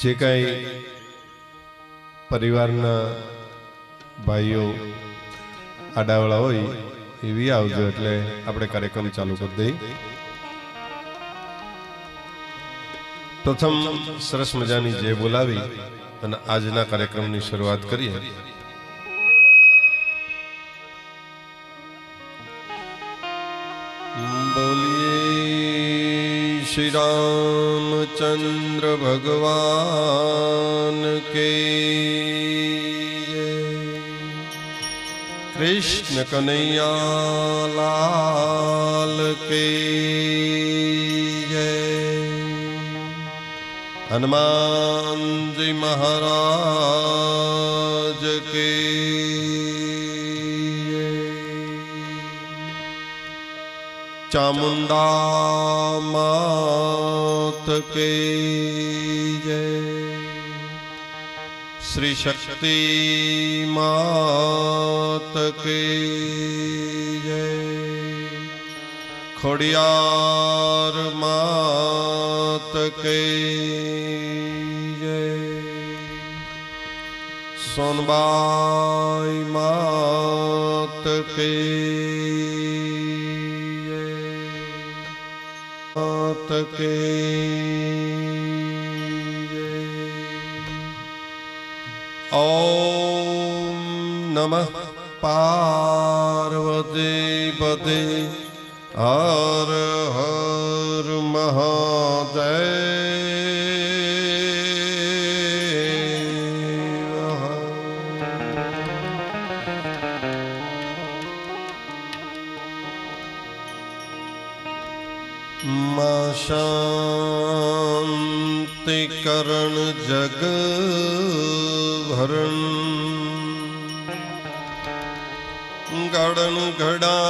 જે કાંઈ પરિવારના ભાઈઓ આડાવાળા હોય એવી આવજો એટલે આપણે કાર્યક્રમ ચાલુ કરી દઈએ. પ્રથમ સરસ મજાની જે બોલાવી અને આજના કાર્યક્રમની શરૂઆત કરીએ. બોલીએ શ્રી રામચંદ્ર ભગવાન કે कृष्ण कन्हैया लाल के जय. हनुमान जी महाराज के जय. चामुंडा मात के जय. श्री शक्ति मात के जय. खोड़ियार मात के जय. सोनबाई मात के जय. मात के ओम नमः पार्वती पते हर हर महादेव. मां शांति करण जग भरण गड़न घड़ा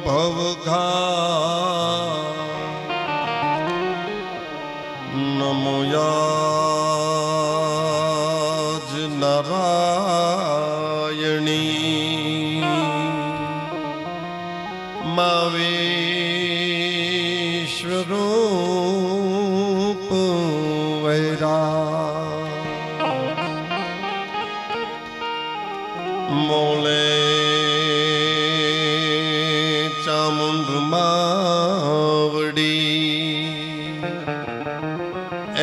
भवघा नमो याज नारायणी मावेश्वरूप वैरा मोले चामुंड मावड़ी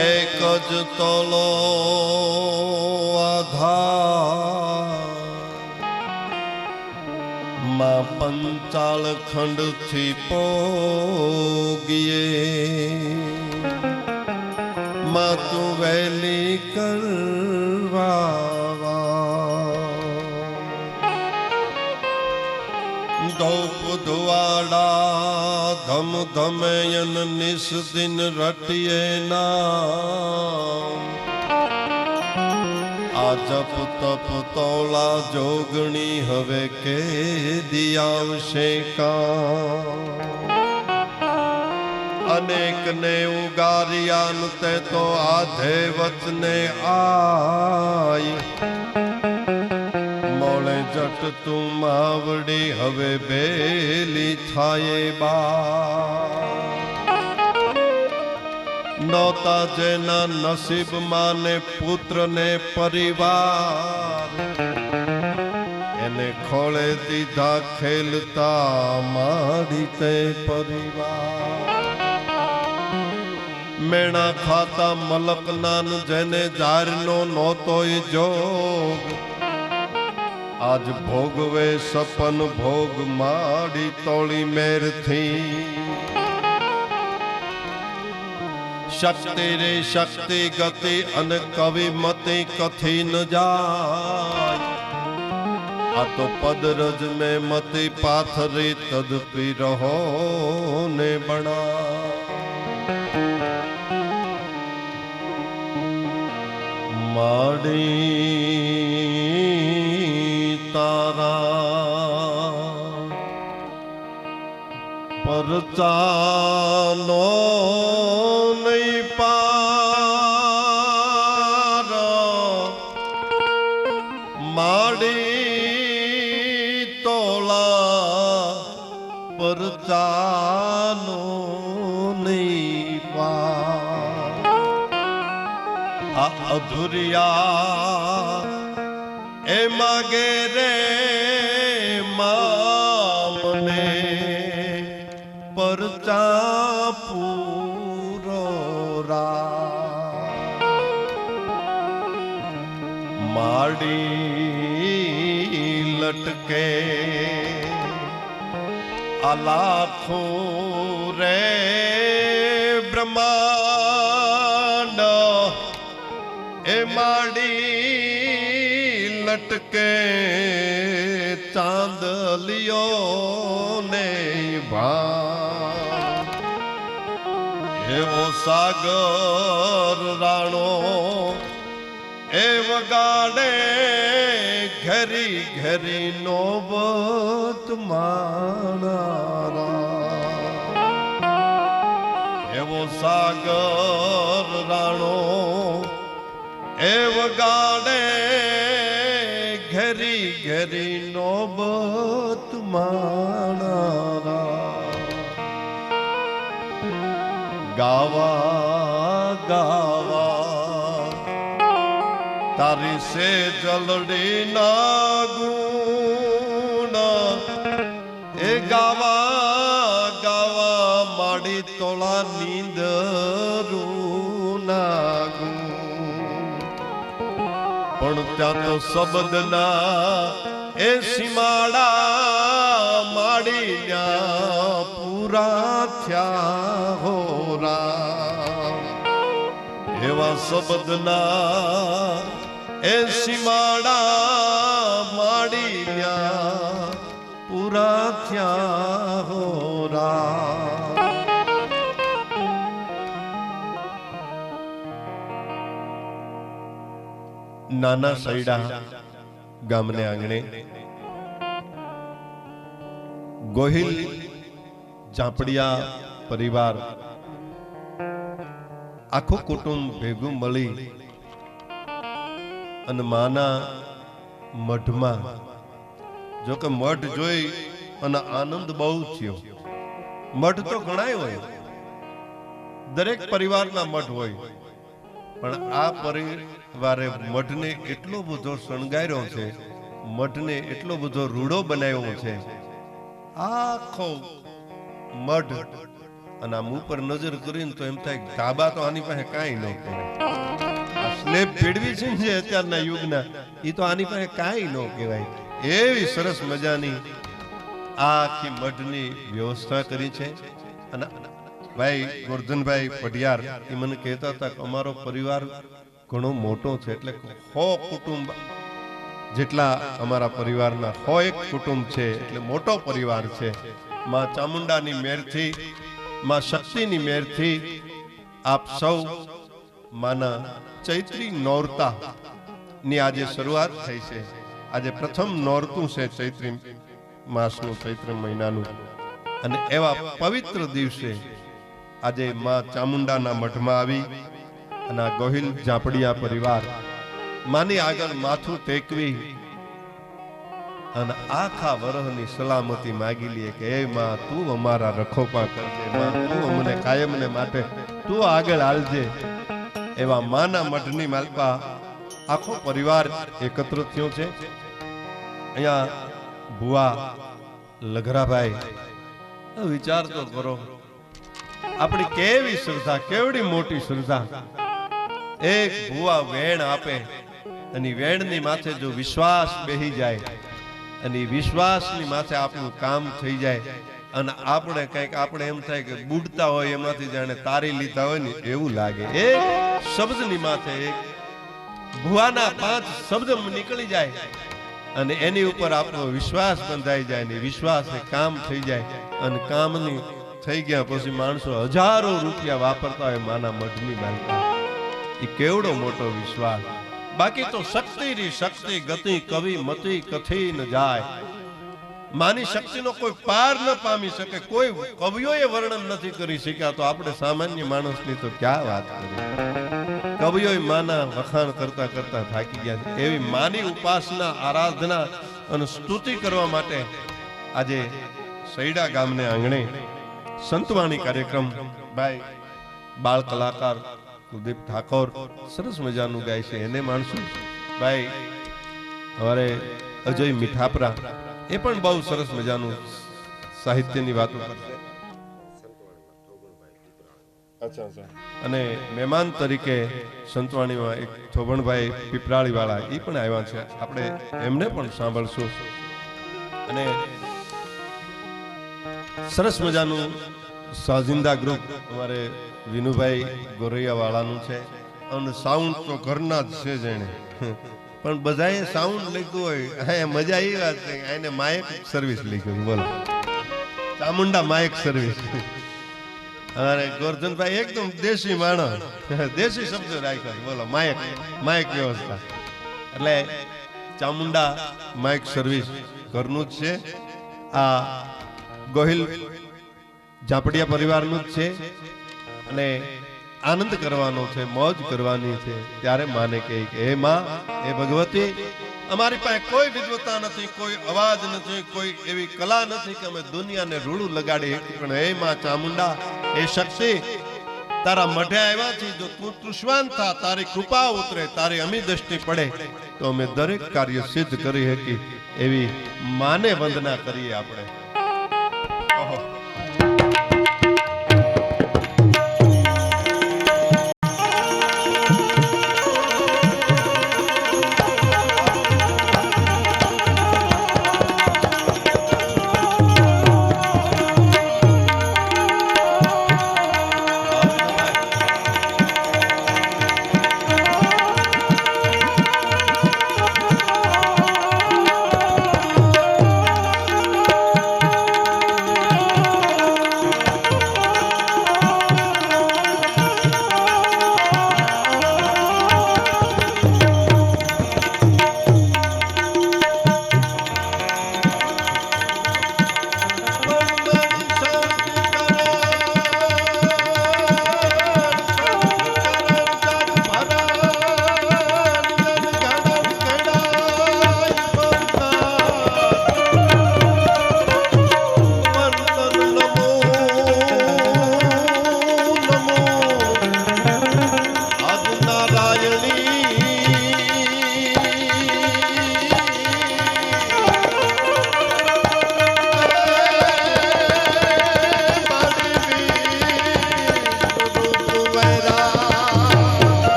एक ज तोलो आधार मां पंचाल खंड थी पोगिए मां तू वैली करवा धूप धुआड़ा धम धमयन निस दिन रटिए नाम. आ जप तप तोला जोगणी हवे के दियावशे काम. अनेक ने उगारियान ते तो आधे वचने आई. मोले जट तू मावड़ी हवे बेली थाये बा. नौता जेना नसीब माने पुत्र ने परिवार एने खोले दीधा खेलता माड़ी ते परिवार. मेणा खाता मलक नान जेने जारनो नोतोय जोग आज भोगवे सपन भोग माड़ी तोड़ी मेर थी. शक्ति रे शक्ति गति अन कवि मति कथी न जाय. आ तो पदरज में मति पाथरी तदपि रहो ने बना. माड़ी तारा परचानो नहीं पार. माड़ी तोला परचानो नहीं पार. અધુરિયા એ માગે રે મામને પરચા પૂરો માડી લટકે અલાખો રે બ્રહ્માંડ એ માડી લટકે ચાંદલિયો ને ભા એવો સાગર રાણો એ વગાડે ઘરી ઘરી નોબત માણારા એવો સાગર રાણો એ વગાડે ઘરી ઘરી નોબત માણારા ગાવા ગાવા તારી સે જલડી ના ગુણ એ ગાવા ગાવા માડી તોળા નીંદરું ના ગુણ પણ ત્યાં તો શબ્દના એ સીમાડા માડી ત્યાં પૂરા થયા હોરા એવા શબ્દના એ સીમાડા માડીયા પૂરા થયા હોરા નાના સૈડા ગામને આંગણે ગોહિલ ઝાપડિયા પરિવાર આખું કુટુંબ ભેગું મળી અને માના મઠમાં જો કે મઠ જોઈ અને આનંદ બહુ થયો. મઠ તો ઘણાય હોય, દરેક પરિવારના મઠ હોય, પણ આ પરિવારે મઠને એટલો બધો શણગાર્યો છે, મઠને એટલો બધો રૂડો બનાવ્યો છે. આખો મઠ અને આમ ઉપર નજર કરીને તો એમ થાય ધાબા તો આની પાસે કાંઈ ન કહેવાય. સ્લેબ ભેડવી છે ને અત્યારના યુગના, એ તો આની પાસે કાંઈ ન કહેવાય. એવી સરસ મજાની આખી મઠની વ્યવસ્થા કરી છે. અને ભાઈ ગોરધનભાઈ પઢિયાર એ મને કહેતા હતા કે અમારો પરિવાર ઘણો મોટો છે, એટલે 100 કુટુંબ જેટલા અમારા પરિવારના 101 કુટુંબ છે, એટલે મોટો પરિવાર છે. માં ચામુંડાની મેરથી, માં શક્તિની મેરથી આપ સૌ માના ચૈત્રી નોરતા ની આજે શરૂઆત થઈ છે. આજે પ્રથમ નોરતું છે ચૈત્રી માસનું, ચૈત્ર મહિનાનું. અને એવા પવિત્ર દિવસે આજે માં ચામુંડાના મઠમાં આવી અને આ ગોહિલ ઝાપડિયા પરિવાર માની આગળ માથું ટેકવી અને આખા વરહની સલામતી માગી લે કે એ માં તું અમારા રખોપા કરજે, માં તું અમને કાયમને માટે તું આગળ હાલજે. એવા માના મઠની માલપા આખો પરિવાર એકત્ર થયો છે. અહીંયા ભુવા લઘરાભાઈ, વિચાર તો કરો, આપણી કેવી શ્રદ્ધા, કેવડી મોટી શ્રદ્ધા. એક ભુવા વેણ આપે અને વેણની માથે જો વિશ્વાસ બેહી જાય અને વિશ્વાસની માથે આપણું કામ થઈ જાય અને આપણે કંઈક આપણે એમ થાય કે બુડતા હોય એમાંથી જાણે તારી લીધા હોય ને એવું લાગે. એક શબ્દની માથે એક ભુવાના 5 શબ્દ નીકળી જાય અને એની ઉપર આપણો વિશ્વાસ બંધાઈ જાય ને વિશ્વાસે કામ થઈ જાય. અને કામની થઈ ગયા પછી માણસો હજારો રૂપિયા વાપરતા હોય માના મઠની બાલકા. એ કેવડો મોટો વિશ્વાસ. બાકી તો શક્તિ રી શક્તિ ગતિ કવિ મતિ કથી ન જાય. માની શક્તિનો કોઈ પાર ન પામી શકે, કોઈ કવિઓએ વર્ણન નથી કરી શક્યા, તો આપણે સામાન્ય માણસની તો ક્યાં વાત કરીએ. કવિઓએ માના વખાણ કરતા કરતા થાકી ગયા છે. એવી માની ઉપાસના, આરાધના અને સ્તુતિ કરવા માટે આજે સૈડા ગામને આંગણે સંતવાણી કાર્યક્રમ ભાઈ બાળ કલાકાર કુલદીપ ઠાકોર સરસ મજાનું ગાય છે, એને માણશું. ભાઈ અમારે અજય મીઠાપરા એ પણ બહુ સરસ મજાનું સાહિત્યની વાતો કરશે. અને મહેમાન તરીકે સંતવાણીમાં એક થોભણભાઈ પીપરાળી વાળા એ પણ આવ્યા છે, આપણે એમને પણ સાંભળશું. અને સરસ મજાનું સાજિંદા ગ્રુપ અમારે વિનુભાઈ ગોરૈયા વાળાનું છે. અને સાઉન્ડ તો ઘરના જ છે જેને, પણ બધાએ સાઉન્ડ લખ્યું હોય. હા, મજા એ વાત છે એને માયક સર્વિસ લખ્યું. બોલો, ચામુંડા માયક સર્વિસ. અરે ગોરધનભાઈ એકદમ દેશી માણસ, દેશી શબ્દ રાખ્યો. બોલો, માયક માયક વ્યવસ્થા. એટલે ચામુંડા માયક સર્વિસ ઘરનું જ છે. આ ગોહિલ ઝાપડિયા પરિવારનું જ છે. અને આનંદ કરવાનો છે, મોજ કરવાની છે. ત્યારે માને કે હે માં, હે ભગવતી, અમારી પાસે કોઈ વિદ્વતા નથી, કોઈ અવાજ નથી, કોઈ એવી કલા નથી કે અમે દુનિયાને રૂડું લગાડી. પણ હે માં ચામુંડા, હે શક્તિ, તારા મઢે આવ્યા છે. જો તું તૃષ્વાન થા, તારી કૃપા ઉતરે, તારી અમી દ્રષ્ટિ પડે તો અમે દરેક કાર્ય સિદ્ધ કરી શકી. એવી માને વંદના કરીએ આપણે. ઓહો,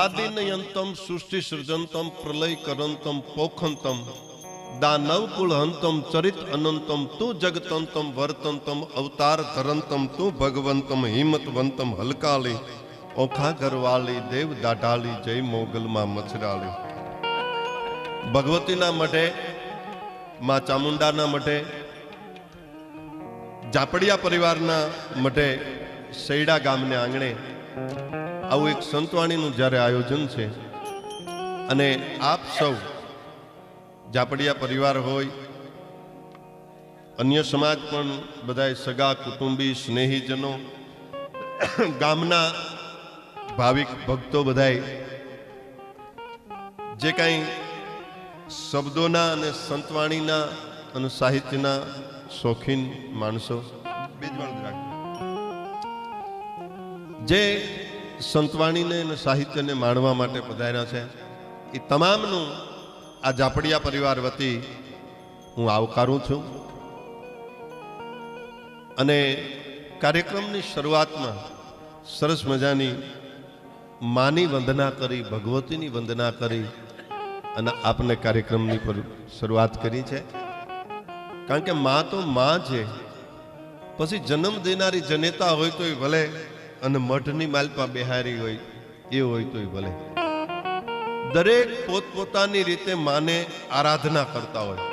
આદિનયંતમ સૃષ્ટિ સૃજંતમ પ્રલય કરંતમ પોખંતમ દાનવ કુળ હંતમ ચરિત અનંતમ તું જગતંતમ વર્તંતમ અવતાર ધરંતમ તું ભગવંતમ હિંમતવંતમ હલકાલી ઓખા ઘરવાલી દેવ દાઢાલી જય મોગલમાં મછરાલી. ભગવતીના મઢે, માં ચામુંડાના મઢે, ઝાપડિયા પરિવારના મઢે, સૈડા ગામને આંગણે આવું એક સંતવાણીનું જ્યારે આયોજન છે અને આપ સૌ ઝાપડિયા પરિવાર હોય, અન્ય સમાજ પણ બધાય સગા કુટુંબી સ્નેહીજનો, ગામના ભાવિક ભક્તો બધાય જે કાંઈ શબ્દોના અને સંતવાણીના અને સાહિત્યના શોખીન માણસો જે સંતવાણીને અને સાહિત્યને માણવા માટે પધાર્યા છે, એ તમામનું આ ઝાપડિયા પરિવાર વતી હું આવકારું છું. અને કાર્યક્રમની શરૂઆતમાં સરસ મજાની માની વંદના કરી, ભગવતીની વંદના કરી અને આપને કાર્યક્રમની પર શરૂઆત કરી છે. કારણ કે માં તો માં છે, પછી જન્મ દેનારી જનેતા હોય તોય ભલે અને મઠની માલપા બિહારી હોય એ હોય તોય ભલે, દરેક પોતપોતાની રીતે માને આરાધના કરતા હોય.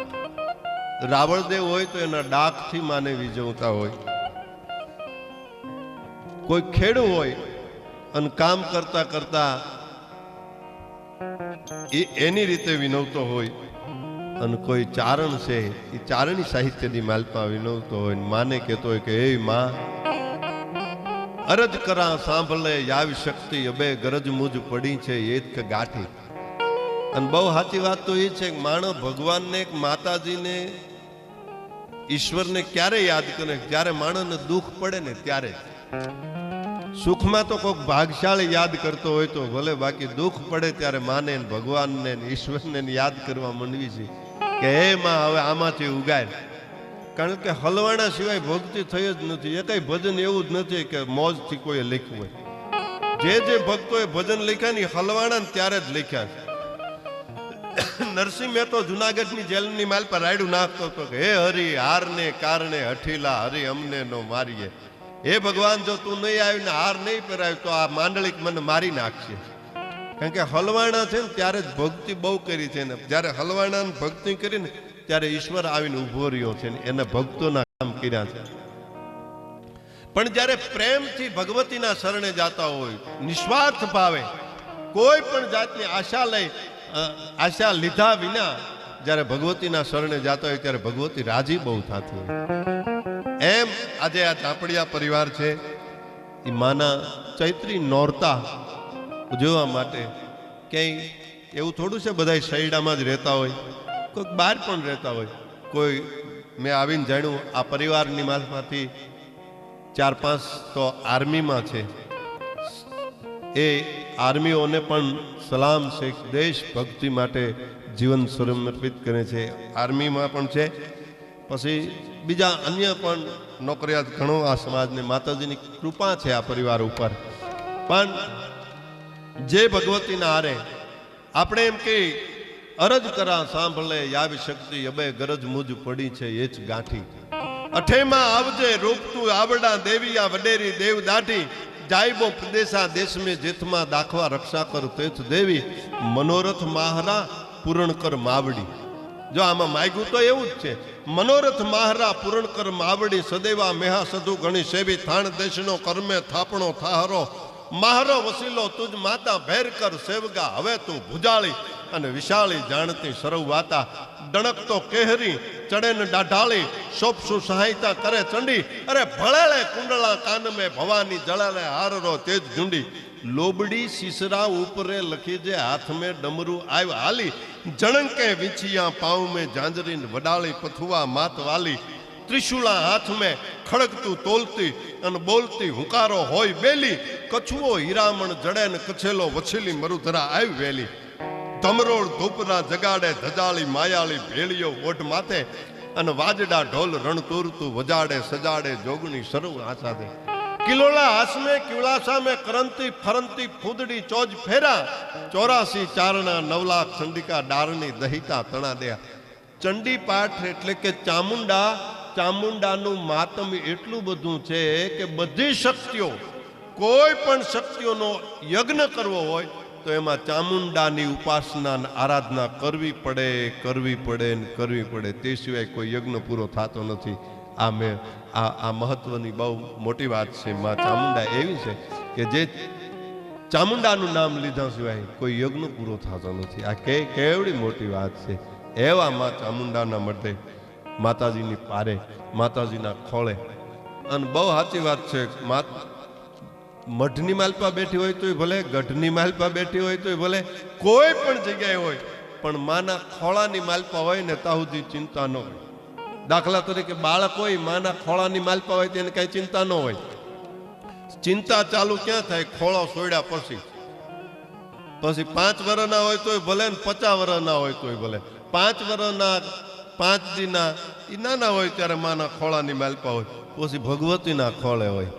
રાવળદેવ હોય તો એના ડાકથી માને વિજવતા હોય, કોઈ ખેડૂ હોય અને કામ કરતા કરતા એની રીતે વિનવતો હોય, અને કોઈ ચારણ છે એ ચારણી સાહિત્યની માલપા વિનવતો હોય, માને કહેતો હોય કે હે માં અરજ કરા સાંભળે યાવી શક્તિ અબે ગરજ મુજ પડી છે એત કે ગાંઠી. અને બહુ સાચી વાત તો એ છે કે માણસ ભગવાનને, માતાજીને, ઈશ્વરને ક્યારે યાદ કરે? જ્યારે માણસને દુઃખ પડે ને ત્યારે. સુખમાં તો કોઈક ભાગશાળી યાદ કરતો હોય તો ભલે, બાકી દુઃખ પડે ત્યારે માને, ભગવાનને, ઈશ્વરને યાદ કરવા માંડવી છે કે હે માં હવે આમાંથી ઉગાય. કારણ કે હલવાણા સિવાય ભક્તિ થઈ જ નથી. એ કઈ ભજન એવું જ નથી કે મોજથી કોઈ લખ્યું હોય. જે ભક્તોએ ભજન લખ્યા ને હલવાણા ને ત્યારે જ લખ્યા છે. નરસિંહ મહેતો જુનાગઢની જેલની માલ પર રાયડું નાખતો હતો કે હે હરિ હારને કારણે હઠીલા હરિ અમને નો મારીએ. હે ભગવાન, જો તું નહીં આવી ને હાર નહીં પહેરાય તો આ માંડલિક મને મારી નાખશે. કારણ કે હલવાણા છે ને ત્યારે જ ભક્તિ બહુ કરી છે ને જ્યારે હલવાણા ભક્તિ કરીને ત્યારે ઈશ્વર આવીને ઉભો રહ્યો છે ને એને ભક્તોના કામ કર્યા છે. પણ જ્યારે પ્રેમથી ભગવતીના શરણે જાતા હોય, નિસ્વાર્થ ભાવે, કોઈ પણ જાતની આશા લીધા વિના જ્યારે ભગવતીના શરણે જાતા હોય ત્યારે ભગવતી રાજી બહુ થતી હોય. એમ આજે આ ઝાપડિયા પરિવાર છે એ માના ચૈત્રી નોરતા ઉજવવા માટે ક્યાંય એવું થોડું છે બધા સૈડામાં જ રહેતા હોય, કોઈક બહાર પણ રહેતા હોય. કોઈ મેં આવીને જાણ્યું આ પરિવારની મારફતથી 4-5 તો આર્મીમાં છે. એ આર્મીઓને પણ સલામ છે, દેશ ભક્તિ માટે જીવન સમર્પિત કરે છે. આર્મીમાં પણ છે, પછી બીજા અન્ય પણ નોકરિયાત ઘણો આ સમાજને માતાજીની કૃપા છે આ પરિવાર ઉપર. પણ જે ભગવતીના હારે આપણે એમ કે અરજ કરા સાંભળે યાવી શક્તિ અબે ગરજ મુજ પડી છે એ જ ગાંઠી. અઠેમાં આવજે રૂપ તું આવડા દેવિયા વડેરી દેવ દાઢી જાયબો પ્રદેશા દેશ મેં જેથમાં દાખવા રક્ષા કર તેથ દેવી મનોરથ માહરા પૂરણ કર માવડી. જો આમાં માગ્યું તો એવું જ છે, મનોરથ માહરા પૂરણ કર માવડી સદેવા મેહા સધુ ગણી સેવી થાણ દેશનો કર્મે થાપણો થાહરો માહરો વસીલો તુજ માતા ભેર કર સેવગા હવે તું ભુજાળી અને વિશાળી જાણતી સરવ વાતા ડણક તો કેહરી ચડે ને દાઢાળી સોપસુ સહાયતા કરે ચંડી અરે ભળેલે કુંડળા કાન મેં ભવાની જળેલે હારરો તેજ ઝુંડી લોબડી સીસરા ઉપરે લખી જે હાથ મેં ડમરું આવ હાલી જણંકે વિછિયા પાઉ મેં જાંજરી વડાળી પથુઆ માત વાલી ત્રિશુલા હાથ મેં ખડકતું તોલતી અને બોલતી હુંકારો હોય બેલી કછુઓ હીરામણ જડે ને કછેલો વછેલી મરુધરા આવી વેલી ધમરોળ ધૂપના જગાડે ધજાળી માયાળી ભેળીઓ ઓઢ માથે અને વાજડા ઢોલ રણ તૂરતું વજાડે સજાડે જોગણી સરવ આછા દે. કિલોલા હાસમે કિવલાસા મેં કરંતી ફરંતી ફૂદડી ચોજ ફેરા 84 ચારણા 9 લાખ ચંડિકા ડારની દહિતા તણા દે. ચંડી પાઠ એટલે કે ચામુંડાનું માતમ એટલું બધું છે કે બધી શક્તિઓ, કોઈ પણ શક્તિઓનો યજ્ઞ કરવો હોય તો એમાં ચામુંડાની ઉપાસના આરાધના કરવી પડે. તે સિવાય કોઈ યજ્ઞ પૂરો થતો નથી. આ મહત્વની બહુ મોટી વાત છે. માં ચામુંડા એવી છે કે જે ચામુંડાનું નામ લીધા સિવાય કોઈ યજ્ઞ પૂરો થતો નથી. આ કેવડી મોટી વાત છે. એવા માં ચામુંડાના મઢે, માતાજીની પારે, માતાજીના ખોળે. અને બહુ સાચી વાત છે. મઢની માલપા બેઠી હોય તોય ભલે, ગઢની માલપા બેઠી હોય તોય ભલે, કોઈ પણ જગ્યાએ હોય, પણ માના ખોળાની માલપા હોય ને ત્યાં સુધી ચિંતા ન હોય. દાખલા તરીકે બાળક હોય, માના ખોળાની માલપા હોય તેને કઈ ચિંતા ન હોય. ચિંતા ચાલુ ક્યાં થાય? ખોળો સોડ્યા પછી 5 વર્ષના હોય તોય ભલે ને 50 વર્ષના હોય તોય ભલે. 5 વર્ષના 5 દીના એ નાના હોય ત્યારે માના ખોળાની માલપા હોય, પછી ભગવતીના ખોળે હોય.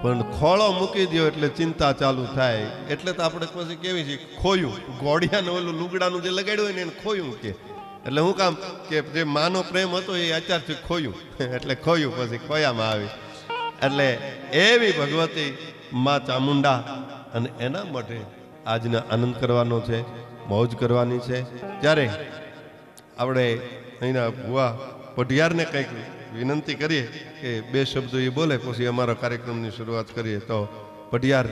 પણ ખોળો મૂકી દો એટલે ચિંતા ચાલુ થાય. એટલે તો આપણે પછી કેવી છે, ખોયું. ઘોડિયાને ઓલું લુગડાનું જે લગાડ્યું હોય ને એને ખોયું કે. એટલે શું કામ કે જે માનો પ્રેમ હતો એ અત્યારથી ખોયું, એટલે ખોયું પછી ખોયામાં આવી. એટલે એવી ભગવતી માં ચામુંડા, અને એના માટે આજને આનંદ કરવાનો છે, મોજ કરવાની છે. ત્યારે આપણે અહીંના ભુવા પઢિયારને કંઈક વિનંતી કરીએ કે 2 શબ્દો એ બોલે, પછી અમારા કાર્યક્રમની શરૂઆત કરીએ. તો પઢિયાર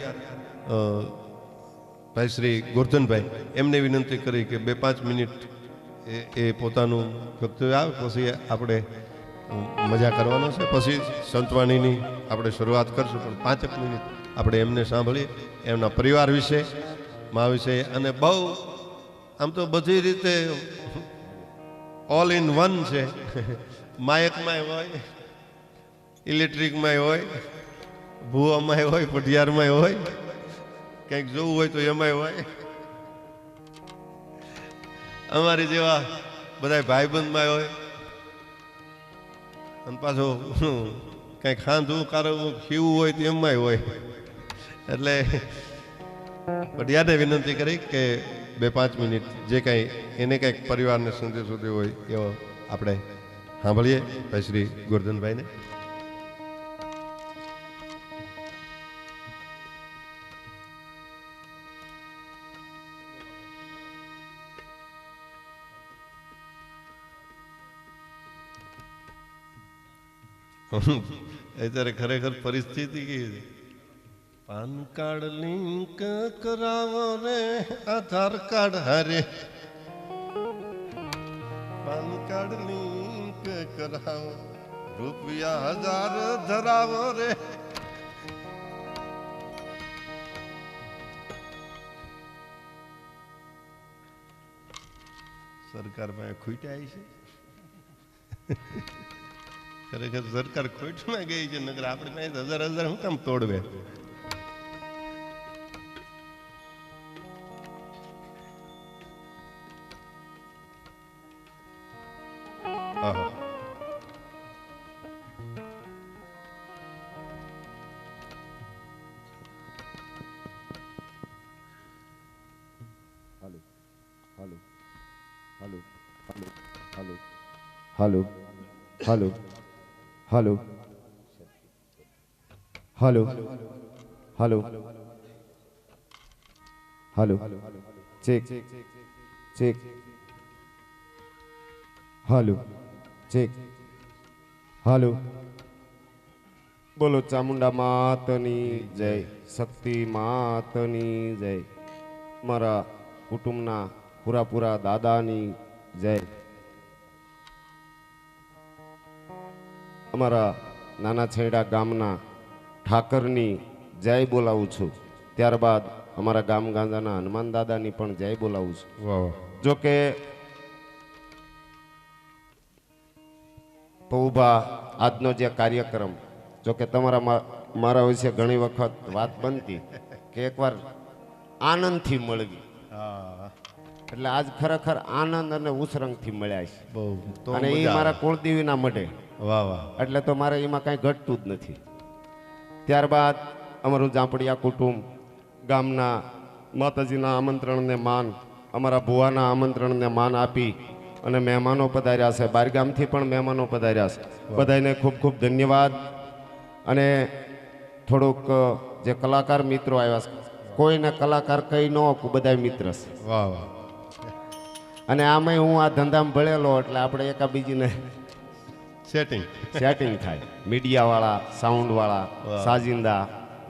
ભાઈ શ્રી ગોરધનભાઈ, એમને વિનંતી કરી કે 2-5 મિનિટ એ પોતાનું વક્તવ્ય આવે, પછી આપણે મજા કરવાનો છે. પછી સંતવાણીની આપણે શરૂઆત કરશું, પણ 5 મિનિટ આપણે એમને સાંભળીએ, એમના પરિવાર વિશે, મા વિશે. અને બહુ આમ તો બધી રીતે ઓલ ઇન વન છે. માયકમાંય હોય, ઇલેક્ટ્રિકમાંય હોય, ભૂવામાંય હોય, પઢિયારમાંય હોય, કંઈક જોવું હોય તો એમાંય હોય. અમારી જેવા બધા ભાઈબંધમાં હોય, અને પાછો કંઈક ખાંધવું કારવું ખીવું હોય તો એમાંય હોય. એટલે પઢિયારને વિનંતી કરી કે 2-5 મિનિટ જે કાંઈ એને કંઈક પરિવારને સંદેશો દેવો હોય એવો આપણે સાંભળીએ ભાઈ શ્રી ગોરધનભાઈને. અત્યારે ખરેખર પરિસ્થિતિ કેવી છે. પાન કાર્ડ લિંક કરાવો રે, આધાર કાર્ડ હારે. પાન કાર્ડ લિંક કરાવો, ₹1000 ધરાવો રે. સરકાર પાસે ખૂટ્યા છે. ખરેખર સરકાર ખોટમાં ગઈ છે. નગર આપણી પાસે 1000 શું કામ તોડવે? Hello hello hello hello hello hello check check hello check hello बोलो चामुंडा मातनी जय, शक्ति मातनी जय, मारा कुटुंबना पूरा पूरा दादानी जय, અમારા નાના છેડા ગામના ઠાકરની જય બોલાવું છું. ત્યારબાદ અમારા ગામ ગાંજાના હનુમાન દાદાની પણ જય બોલાવું છું. જો કે પૌભા આજનો જે કાર્યક્રમ, જો કે તમારા મારા વિશે ઘણી વખત વાત બનતી કે એકવાર આનંદથી મળવી, એટલે આજ ખરેખર આનંદ અને ઉસરંગથી મળ્યા છે. અને એ મારા કુળદેવીના મઢે. વાહ વાહ. એટલે તો મારે એમાં કાંઈ ઘટતું જ નથી. ત્યારબાદ અમારું જાંપડિયા કુટુંબ ગામના માતાજીના આમંત્રણને માન, અમારા ભુવાના આમંત્રણને માન આપી અને મહેમાનો પધાર્યા છે, બહારગામથી પણ મહેમાનો પધાર્યા છે. બધાને ખૂબ ખૂબ ધન્યવાદ. અને થોડુંક જે કલાકાર મિત્રો આવ્યા છે, કોઈને કલાકાર કહી ન શકું, બધા મિત્ર છે. વાહ વાહ. અને આમાંય હું આ ધંધામાં ભળેલો એટલે આપણે એકાબીજીને સેટિંગ સેટિંગ થાય. મીડિયાવાળા, સાઉન્ડવાળા, સાજિંદા,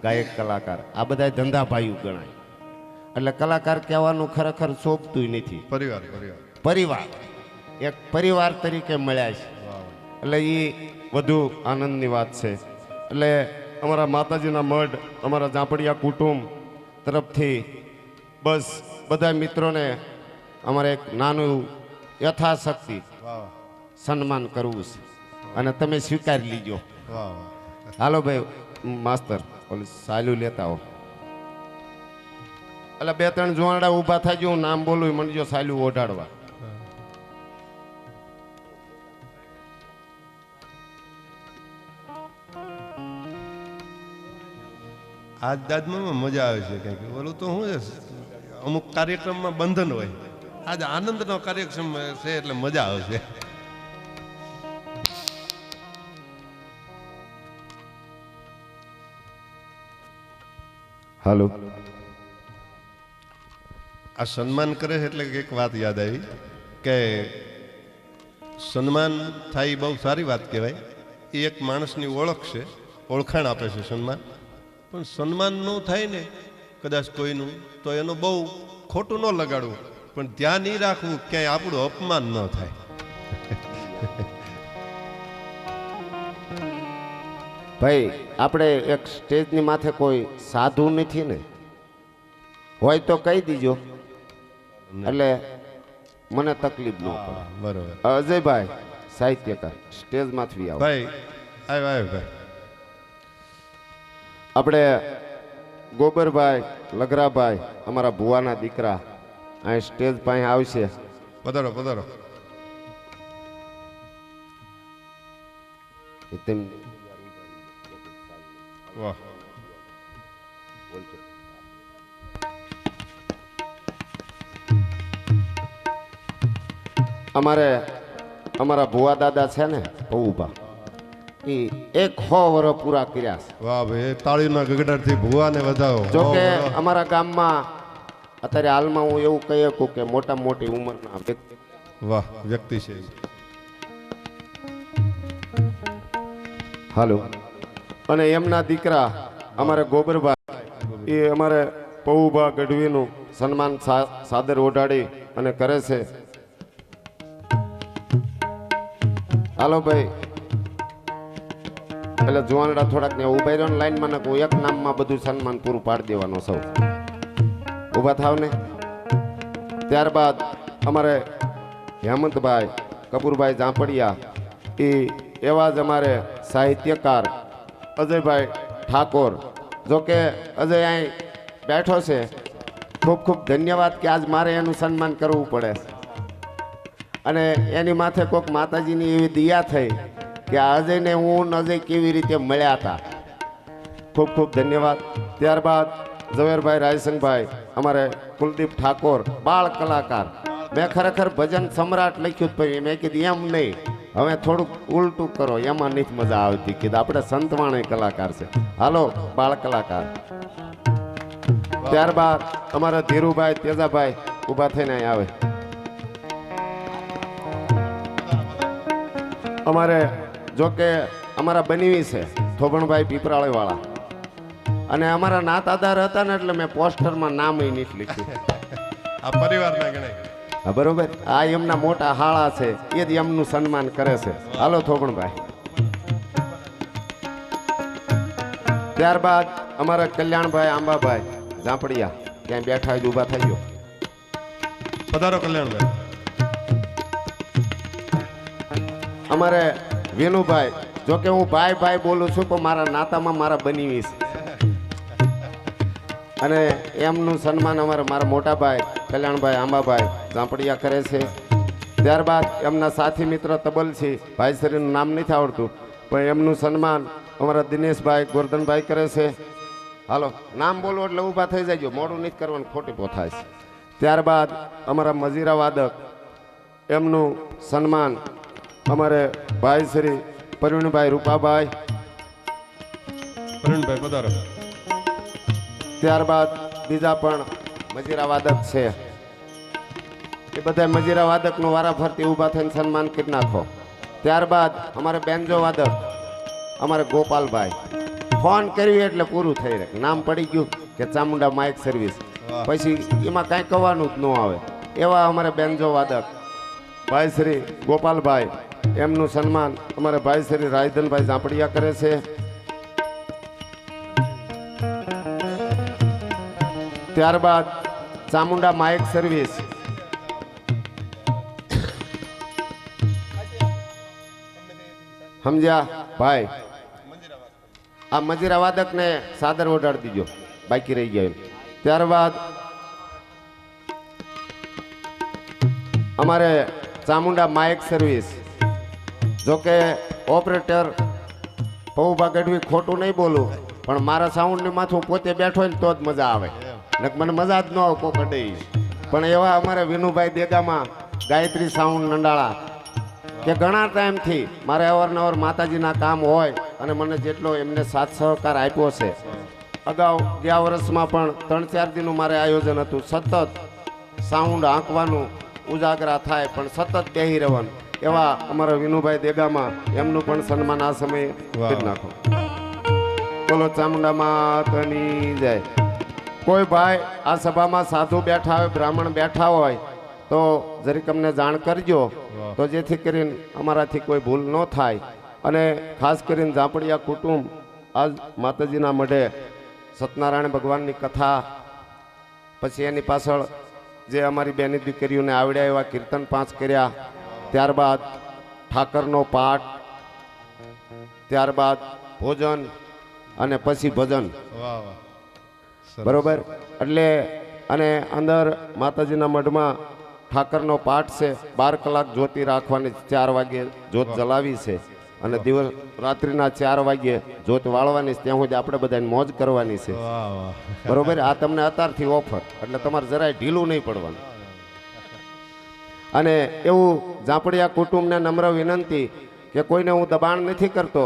ગાયક કલાકાર, આ બધા ધંધા ભાઈઓ ગણાય. એટલે કલાકાર કહેવાનું ખરેખર શોભતું નથી. પરિવાર પરિવાર પરિવાર, એક પરિવાર તરીકે મળ્યા છે. એટલે એ વધુ આનંદની વાત છે. એટલે અમારા માતાજીના મઢ, અમારા જાંપડિયા કુટુંબ તરફથી બસ બધા મિત્રોને અમારે એક નાનું યથાશક્તિ વાહ સન્માન કરવું છે અને તમે સ્વીકારી લીજો. વાહ. હાલો ભાઈ માસ્તર, ઓલી સાલું લેતા હો. એટલે બે ત્રણ જોવાડા ઊભા થાય, હું નામ બોલું મને જો સાલું ઓઢાડવા. આજ દાદમાં મજા આવે છે કંઈક. ઓલું તો શું છે, અમુક કાર્યક્રમમાં બંધન હોય. આજ આનંદનો કાર્યક્રમ છે એટલે મજા આવશે. હાલો. આ સન્માન કરે છે એટલે એક વાત યાદ આવી કે સન્માન થાય બહુ સારી વાત કહેવાય. એ એક માણસની ઓળખ છે, ઓળખાણ આપે છે સન્માન. પણ સન્માન ન થાય ને કદાચ કોઈનું, તો એનું બહુ ખોટું ન લગાડવું, પણ ધ્યાન એ રાખવું ક્યાંય આપણું અપમાન ન થાય. ભાઈ આપણે એક સ્ટેજની માથે કોઈ સાધુ નથી ને, હોય તો કહી દીજો એટલે મને તકલીફ ન પડે. બરોબર. અજયભાઈ સાહિત્યકાર સ્ટેજમાંથી આવો. ભાઈ આવ્યો ભાઈ. આપણે ગોબરભાઈ લગરાભાઈ, અમારા ભુવાના દીકરા, અહીં સ્ટેજ પાસે આવશે. પધારો પધારો. વાહ. અમારા ભુવા દાદા છે ને પૌભા, એ 100 વર્ષ પૂરા કર્યા છે. વાહ ભાઈ, તાળીના ગગડાટથી ભુવાને વધાવો. જોકે અમારા ગામમાં અત્યારે હાલમાં હું એવું કહી શકું કે મોટા મોટી ઉંમરના વ્યક્તિ. વાહ, વ્યક્તિ છે. હાલો. અને એમના દીકરા અમારે ગોબરભાઈ, એ અમારે પૌભા ગઢવીનું સન્માન સાદર ઓઢાડી અને કરે છે. હાલો ભાઈ. એટલે જુવાનડા થોડાક ને ઉભા રહ્યો ને લાઈનમાં નાખું, એક નામમાં બધું સન્માન પૂરું પાડી દેવાનું. સૌ ઊભા થાવ ને. ત્યારબાદ અમારે હેમંતભાઈ કપૂરભાઈ જાંપડિયા, એ એવા જ અમારે સાહિત્યકાર અજયભાઈ ઠાકોર. જોકે અજય અહીં બેઠો છે, ખૂબ ખૂબ ધન્યવાદ કે આજ મારે એનું સન્માન કરવું પડે. અને એની માથે કોઈક માતાજીની એવી દયા થઈ કે અજયને હું અજય કેવી રીતે મળ્યા હતા. ખૂબ ખૂબ ધન્યવાદ. ત્યારબાદ ઝવેરભાઈ રાયસંગભાઈ, અમારે કુલદીપ ઠાકોર, બાળ કલાકાર. મેં ખરેખર ભજન સમ્રાટ લખ્યું પણ મેં કીધું એમ નહીં, હવે થોડુંક ઉલટું કરો, એમાં નથી મજા આવતી. કીધું આપણે સંતવાણી કલાકાર છે, હાલો બાળ કલાકાર. ત્યારબાદ અમારા ધીરુભાઈ તેજાભાઈ ઊભા થઈને અહીં આવે. અમારે જોકે અમારા બનીવી છે થોભણભાઈ પીપરાળી વાળા, અને અમારા નાતાદાર હતા ને એટલે મેં પોસ્ટરમાં નામ નથી લખ્યું. આ પરિવારના ગણાય. હા બરોબર. આ એમના મોટા હાળા છે, એ જ એમનું સન્માન કરે છે. હાલો થોભણભાઈ. ત્યારબાદ અમારા કલ્યાણભાઈ આંબાભાઈ ઝાંપડિયા ક્યાંય બેઠા જ ઊભા થઈ ગયો. પધારો કલ્યાણભાઈ. અમારે વેનુભાઈ, જોકે હું ભાઈ ભાઈ બોલું છું પણ મારા નાતામાં મારા બનીવી છે. અને એમનું સન્માન મારા મોટા ભાઈ કલ્યાણભાઈ આંબાભાઈ ઝાંપડિયા કરે છે. ત્યારબાદ એમના સાથી મિત્ર તબલસી ભાઈશ્રીનું નામ નથી આવડતું, પણ એમનું સન્માન અમારા દિનેશભાઈ ગોરધનભાઈ કરે છે. હાલો નામ બોલો એટલે ઊભા થઈ જાય, મોડું નથી કરવાનું, ખોટી પોથાય છે. ત્યારબાદ અમારા મજીરા વાદક, એમનું સન્માન અમારે ભાઈ શ્રી પ્રવીણભાઈ રૂપાભાઈ. પ્રવીણભાઈ પધારો. ત્યારબાદ બીજા પણ મજીરા વાદક છે, એ બધા મજીરા વાદકનું વારાફરતી ઊભા થઈને સન્માન કરી નાખો. ત્યારબાદ અમારે બેન્જો વાદક અમારે ગોપાલભાઈ, ફોન કર્યું એટલે પૂરું થઈ રહે, નામ પડી ગયું કે ચામુંડા માઇક સર્વિસ, પછી એમાં કાંઈ કહેવાનું જ ન આવે. એવા અમારે બેન્જો વાદક ભાઈ શ્રી ગોપાલભાઈ, એમનું સન્માન અમારે ભાઈ શ્રી રાયધનભાઈ ઝાંપડિયા કરે છે. ત્યારબાદ ચામુંડા માઇક સર્વિસ સમજ્યા ભાઈ, આ મજીરા વાદકને સાદર ઓઢાડી દીજો, બાકી રહી ગયા એમ. ત્યારબાદ અમારે ચામુંડા માઇક સર્વિસ, જોકે ઓપરેટર પૌભા ગઢવી, ખોટું નહીં બોલું, પણ મારા સાઉન્ડની માથું પોતે બેઠો હોય ને તો જ મજા આવે, મને મજા જ ન આવે કોક અડે. પણ એવા અમારે વિનુભાઈ દેગામાં, ગાયત્રી સાઉન્ડ નંડાળા, કે ઘણા ટાઈમથી મારે અવારનવાર માતાજીના કામ હોય અને મને જેટલો એમને સાથ સહકાર આપ્યો છે. અગાઉ ગયા વર્ષમાં પણ 3-4 દિનનું મારે આયોજન હતું, સતત સાઉન્ડ આંકવાનું, ઉજાગરા થાય પણ સતત બેહી રહેવાનું. એવા અમારા વિનુભાઈ દેગામાં, એમનું પણ સન્માન આ સમયે કરી નાખો. બોલો ચામુંડા માતની જય. કોઈ ભાઈ આ સભામાં સાધુ બેઠા હોય, બ્રાહ્મણ બેઠા હોય તો જરીક અમને જાણ કરજો, તો જેથી કરીને અમારાથી કોઈ ભૂલ ન થાય. અને ખાસ કરીને ઝાંપડિયા કુટુંબ આજ માતાજીના મઢે સત્યનારાયણ ભગવાનની કથા, પછી એની પાછળ જે અમારી બેની દીકરીઓને આવડ્યા એવા કીર્તન 5 કર્યા, ત્યારબાદ ઠાકરનો પાઠ, ત્યારબાદ ભોજન અને પછી ભજન. બરોબર. એટલે અને અંદર માતાજીના મઢમાં ઠાકરનો પાઠ છે, 12 કલાક જ્યોતિ રાખવાની, 4 વાગ્યે જ્યોત જલાવી છે અને દિવસ રાત્રિના 4 વાગ્યે જ્યોત વાળવાની છે. ત્યાં સુધી આપણે બધાને મોજ કરવાની છે. બરોબર. આ તમને અત્યારથી ઓફર, એટલે તમારે જરાય ઢીલું નહીં પડવાનું. અને એવું ઝાંપડિયા કુટુંબને નમ્ર વિનંતી કે કોઈને હું દબાણ નથી કરતો,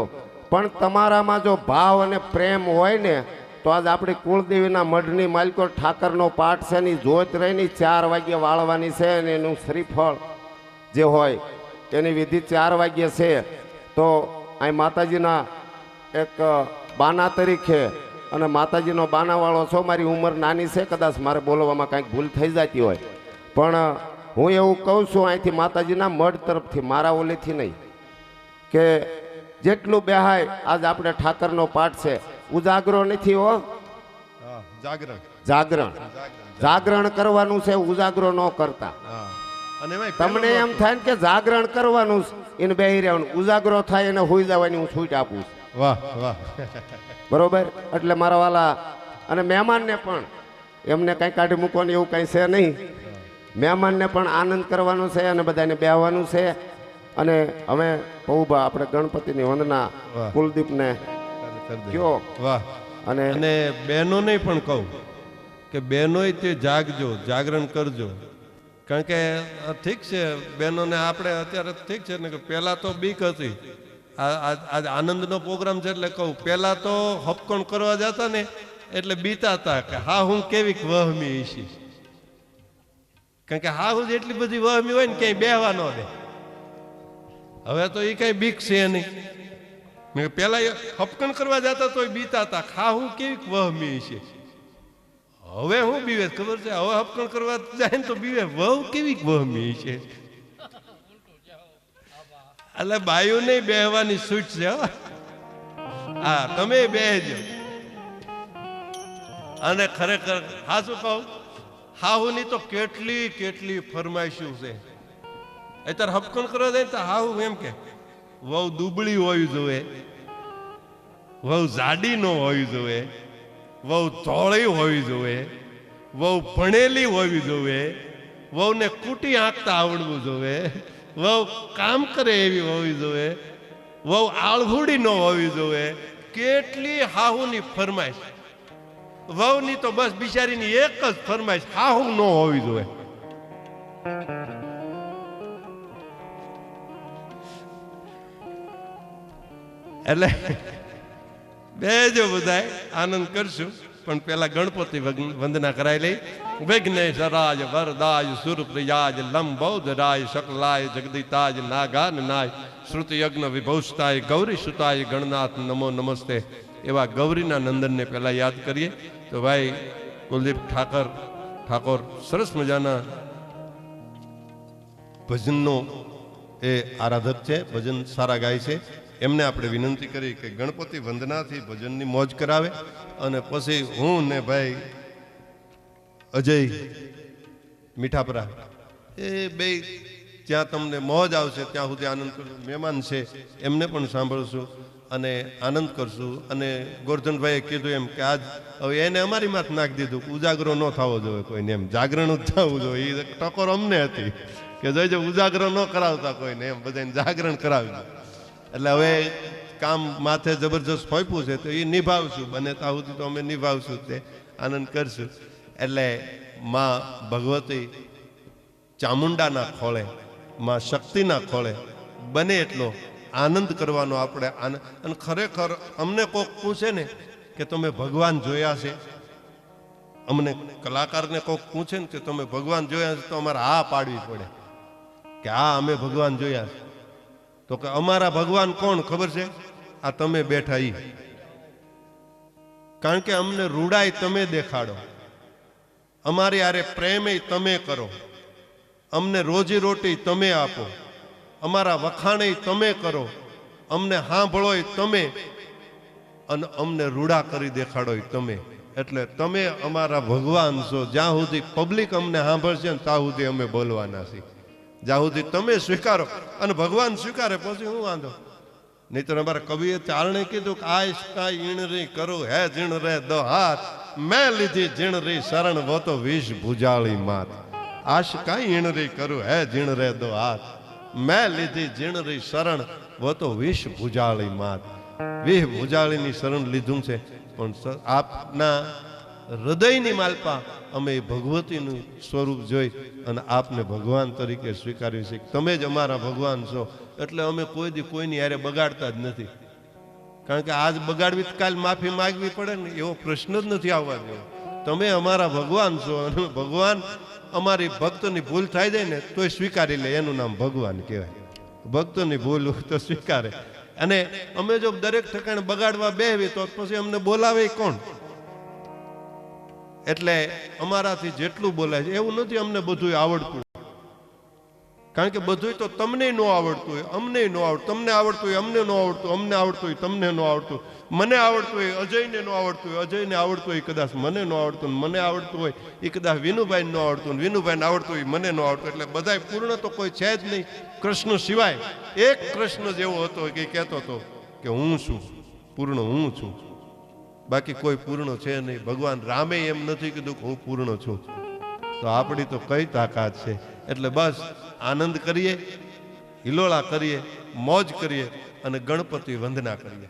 પણ તમારામાં જો ભાવ અને પ્રેમ હોય ને તો આજ આપણી કુળદેવીના મઢની માલિકો ઠાકરનો પાઠ છે, એની જ્યોત રહીને 4 વાગ્યે વાળવાની છે, અને એનું શ્રીફળ જે હોય એની વિધિ 4 વાગ્યે છે. તો અહીં માતાજીના એક બાના તરીકે, અને માતાજીનો બાનાવાળો છો, મારી ઉંમર નાની છે, કદાચ મારે બોલવામાં કાંઈક ભૂલ થઈ જતી હોય, પણ હું એવું કહું છું અહીંથી માતાજીના મઢ તરફથી, મારા ઓલેથી નહીં, કે જેટલું બેહાય આજ આપણે ઠાકરનો પાઠ છે, ઉજાગરો નથી હો, જાગરણ જાગરણ કરવાનું છે, ઉજાગરો ન કરતા. તમને એમ થાય કે જાગરણ કરવાનું એને બેહી રહેવાનું, ઉજાગરો થાય એને હોઈ જવાની હું છૂટ આપું છું. વાહ વાહ. બરોબર. એટલે મારા વાલા અને મહેમાનને પણ એમને કઈ કાઢી મૂકવાનું એવું કઈ છે નહીં, મહેમાનને પણ આનંદ કરવાનો છે અને બધાને બેહવાનું છે. અને હવે પૌભા આપણે ગણપતિની વંદના કુલદીપને કયો. વાહ. અને બહેનોને પણ કહું કે બહેનોય તે જાગજો, જાગરણ કરજો. કારણ કે ઠીક છે બહેનોને આપણે અત્યારે ઠીક છે ને કે પહેલાં તો બીક હતી, આજ આનંદનો પ્રોગ્રામ છે એટલે કહું, પહેલાં તો હપકોણ કરવા જતા ને એટલે બીતા હતા કે હા હું કેવીક વહમી ઈશી. કારણ કે હા હું જેટલી બધી વહમી હોય ને ક્યાંય બેહવા ન દે. હવે તો એ કઈ બીક છે નહીં. પેલા હપકણ કરવા જતા તો બીતા હતા, ખા હું કેવી વહમી છે. હવે હું બીવે ખબર છે, હવે હપકણ કરવા જાય ને તો બીવે વહુ કેવી વહમી છે. એટલે બાયુ નહીં બેહવાની છૂટ છે. હા તમે બેહજો. અને ખરેખર હા શું કહું, હાહુની તો કેટલી કેટલી ફરમાઈશું છે. અત્યારે હપકણ કરવા જાય તો હાહુ એમ કે વહુ દુબળી હોવી જોઈએ, વહુ જાડી ન હોવી જોઈએ, વહુ ધોળી હોવી જોઈએ, વહુ ભણેલી હોવી જોઈએ, વહુને કૂટી આંકતા આવડવું જોઈએ, વહુ કામ કરે એવી હોવી જોઈએ, વહુ આળહુડી ન હોવી જોઈએ, કેટલી હાહુની ફરમાઈશ. વહુની તો બસ બિચારીની એક જ ફરમાઈશ, હાહુ ન હોવી જોઈએ. એટલે બેજો બધાય આનંદ કરશું, પણ પેલા ગણપતિ વંદના કરાવી લઈ. વિઘ્નેશ્વરાજ વરદાય સુરપ્રિયાજ લંબોદરાય શકલાય જગદીતાય નાગાન નાય શ્રુતિ યજ્ઞ વિભૂષતાય ગૌરી સુતાય ગણનાથ નમો નમસ્તે. એવા ગૌરીના નંદનને પહેલા યાદ કરીએ. તો ભાઈ કુલદીપ ઠાકોર સરસ મજાના ભજનનો એ આરાધક છે, ભજન સારા ગાય છે. એમને આપણે વિનંતી કરી કે ગણપતિ વંદનાથી ભજનની મોજ કરાવે, અને પછી હું ને ભાઈ અજય મીઠાપરા એ બે જ્યાં તમને મોજ આવશે ત્યાં સુધી આનંદ કરશું. મહેમાન છે એમને પણ સાંભળશું અને આનંદ કરશું. અને ગોરધનભાઈએ કીધું એમ કે આજ હવે એને અમારી માથ નાખી દીધું, ઉજાગરો ન થવો જોઈએ કોઈને, એમ જાગરણ જ થવું જોઈએ. એ ટકોર અમને હતી કે જોઈજો ઉજાગરો ન કરાવતા કોઈને, એમ બધાને જાગરણ કરાવ્યું. એટલે હવે કામ માથે જબરજસ્ત ફોંપ્યું છે તો એ નિભાવશું, બને ત્યાં સુધી તો અમે નિભાવશું, તે આનંદ કરશું. એટલે માં ભગવતી ચામુંડાના ખોળે, માં શક્તિના ખોળે બને એટલો આનંદ કરવાનો આપણે. અને ખરેખર અમને કોક પૂછે ને કે તમે ભગવાન જોયા છે, અમને કલાકારને કોક પૂછે ને કે તમે ભગવાન જોયા છે, તો અમારે હા પાડવી પડે કે હા અમે ભગવાન જોયા છે. તો કે અમારા ભગવાન કોણ ખબર છે? આ તમે બેઠા ઈ. કારણ કે અમને રૂડાઈ તમે દેખાડો, અમારી આરે પ્રેમ તમે કરો, અમને રોજી રોટી તમે આપો, અમારા વખાણે તમે કરો, અમને સાંભળો તમે, અને અમને રૂડા કરી દેખાડો તમે. એટલે તમે અમારા ભગવાન છો. જ્યાં સુધી પબ્લિક અમને સાંભળશે ને ત્યાં સુધી અમે બોલવાના છીએ. જ્યાં સુધી તમે સ્વીકારો અને ભગવાન સ્વીકારે પછી હું વાંધો. નહીતર અમારા કવિએ ચારણે કીધું કે આઈશ કાઈ ઈણરી કરું હે જીણ રે દો હાથ, મેં લીધી જીણ રી શરણ વો તો વિષ ભુજાળી માત. આશ કાઈ ઈણરી કરું હે જીણ રે દો હાથ, મેં લીધી જીણ રી શરણ વો તો વિષ ભુજાળી માત. વિષ ભુજાળીની શરણ લીધું છે, પણ આપના હૃદયની માલપા અમે ભગવતીનું સ્વરૂપ જોઈ અને આપને ભગવાન તરીકે સ્વીકાર્યું છે. તમે જ અમારા ભગવાન છો. એટલે અમે કોઈ દી કોઈની યારે બગાડતા જ નથી. કારણ કે આજ બગાડવી કાલ માફી માંગવી પડે ને એવો પ્રશ્ન જ નથી આવવા દેવો. તમે અમારા ભગવાન છો, અને ભગવાન અમારી ભક્તની ભૂલ થાય જાય ને તોય સ્વીકારી લે, એનું નામ ભગવાન કહેવાય. ભક્તની ભૂલ તો સ્વીકારે. અને અમે જો દરેક ઠેકાણે બગાડવા બેહવી તો પછી અમને બોલાવે કોણ? એટલે અમારાથી જેટલું બોલાય છે એવું નથી અમને બધું આવડતું. કારણ કે બધું તો તમને ન આવડતું હોય, અમને ન આવડતું, તમને આવડતું હોય અમને ન આવડતું, અમને આવડતું હોય તમને ન આવડતું, મને આવડતું હોય અજયને ન આવડતું હોય, અજયને આવડતું હોય કદાચ મને ન આવડતું, મને આવડતું હોય એ કદાચ વિનુભાઈને ન આવડતું, વિનુભાઈને આવડતું હોય મને ન આવડતું. એટલે બધાય પૂર્ણ તો કોઈ છે જ નહીં કૃષ્ણ સિવાય. એક કૃષ્ણ જેવો હતો કે કહેતો હતો કે હું છું પૂર્ણ, હું છું, બાકી કોઈ પૂર્ણ છે નહીં. ભગવાન રામે એમ નથી કીધું કે હું પૂર્ણ છું. તો આપણી તો કઈ તાકાત છે? એટલે બસ આનંદ કરીએ, હિલોળા કરીએ, મોજ કરીએ અને ગણપતિ વંદના કરીએ.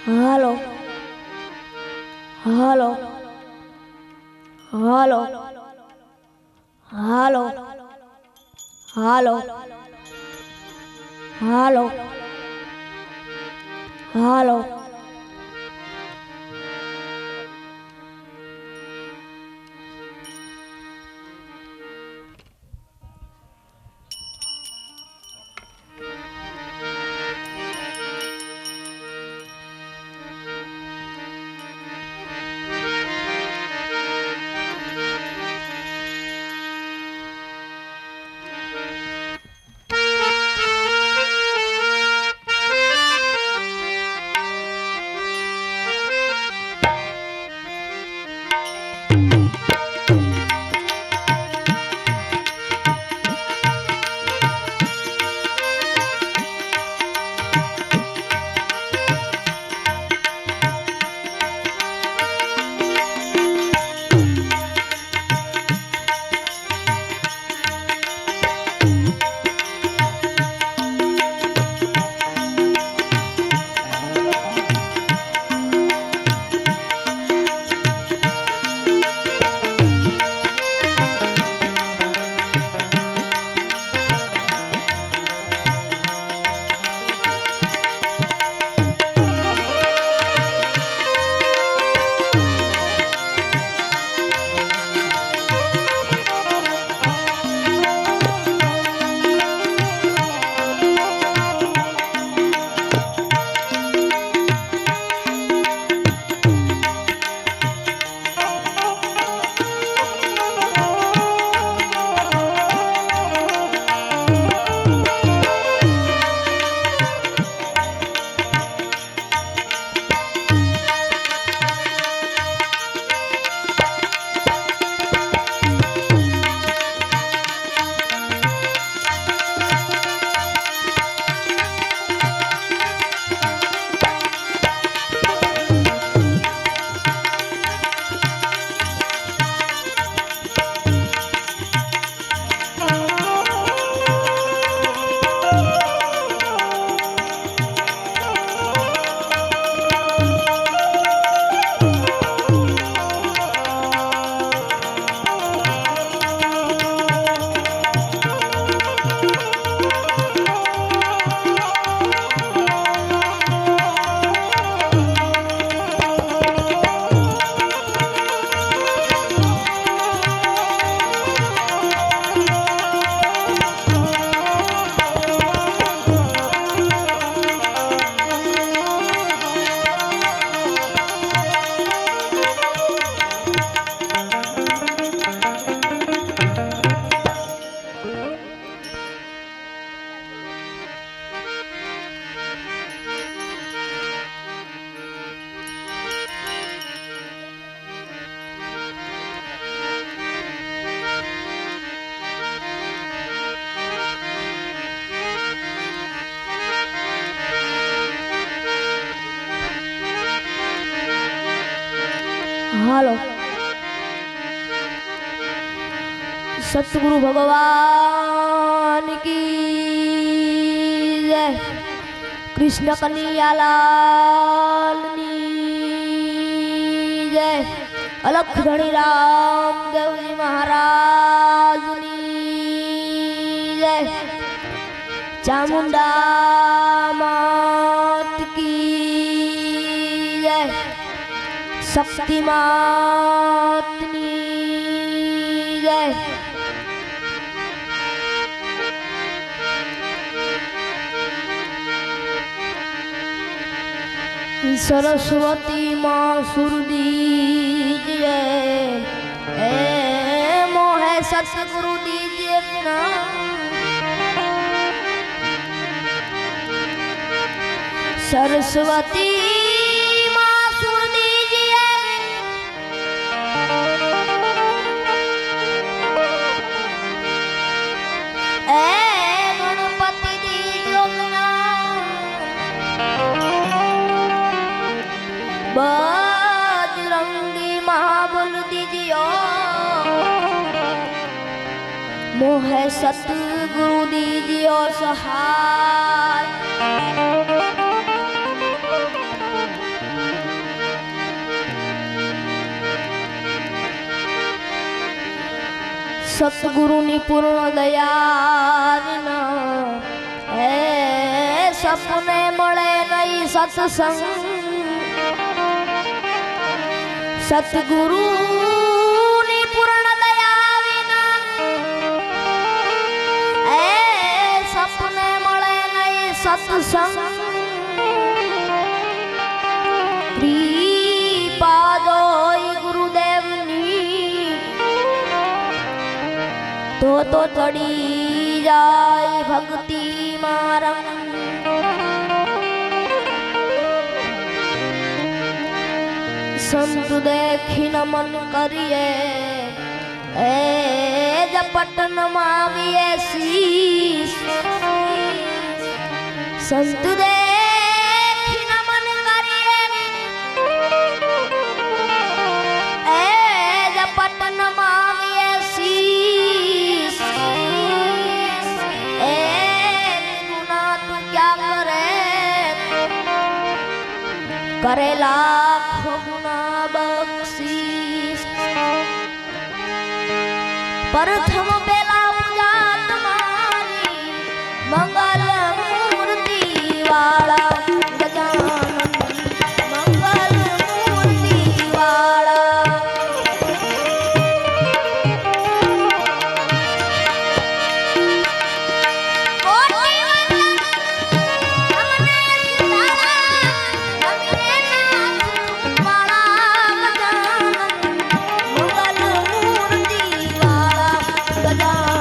હાલો હાલો હાલો હાલો હાલો હાલો હાલો હાલો સતગુરુ ભગવાન કી જય કૃષ્ણ કનૈયાલાલની જય અલખ ધણી રામદેવજી મહારાજની જય ચામુંડા માત કી જય શક્તિ માતની જય सरस्वती माँ सुर दीजिए मोहे सतगुरु दीजिए ना सरस्वती माँ सुर दीजिए गणपति दीजिए ना बजरंगी महाबल दीजियो मोहे सतगुरु दीजियो सहाय सतगुरुनी पूर्ण दया विना सपने મળે નહીં સત્સંગ સતગુરુની પૂર્ણ દયા વિના સપને મળે નહીં સત્સંગ કૃપા જોઈ ગુરુદેવની તો ચડી જાય ભક્તિ મારમ संत देखी नमन करिए जपटन माविए शीश संत देखी नमन करिए जपटन माविए शीश गुना तू क्या करे लाखों गुना बख्शीश प्रथम बेला पूजा तुम्हारी मंगल मूर्ति वाला गजानन मंगल मूर्ति वाला गजानन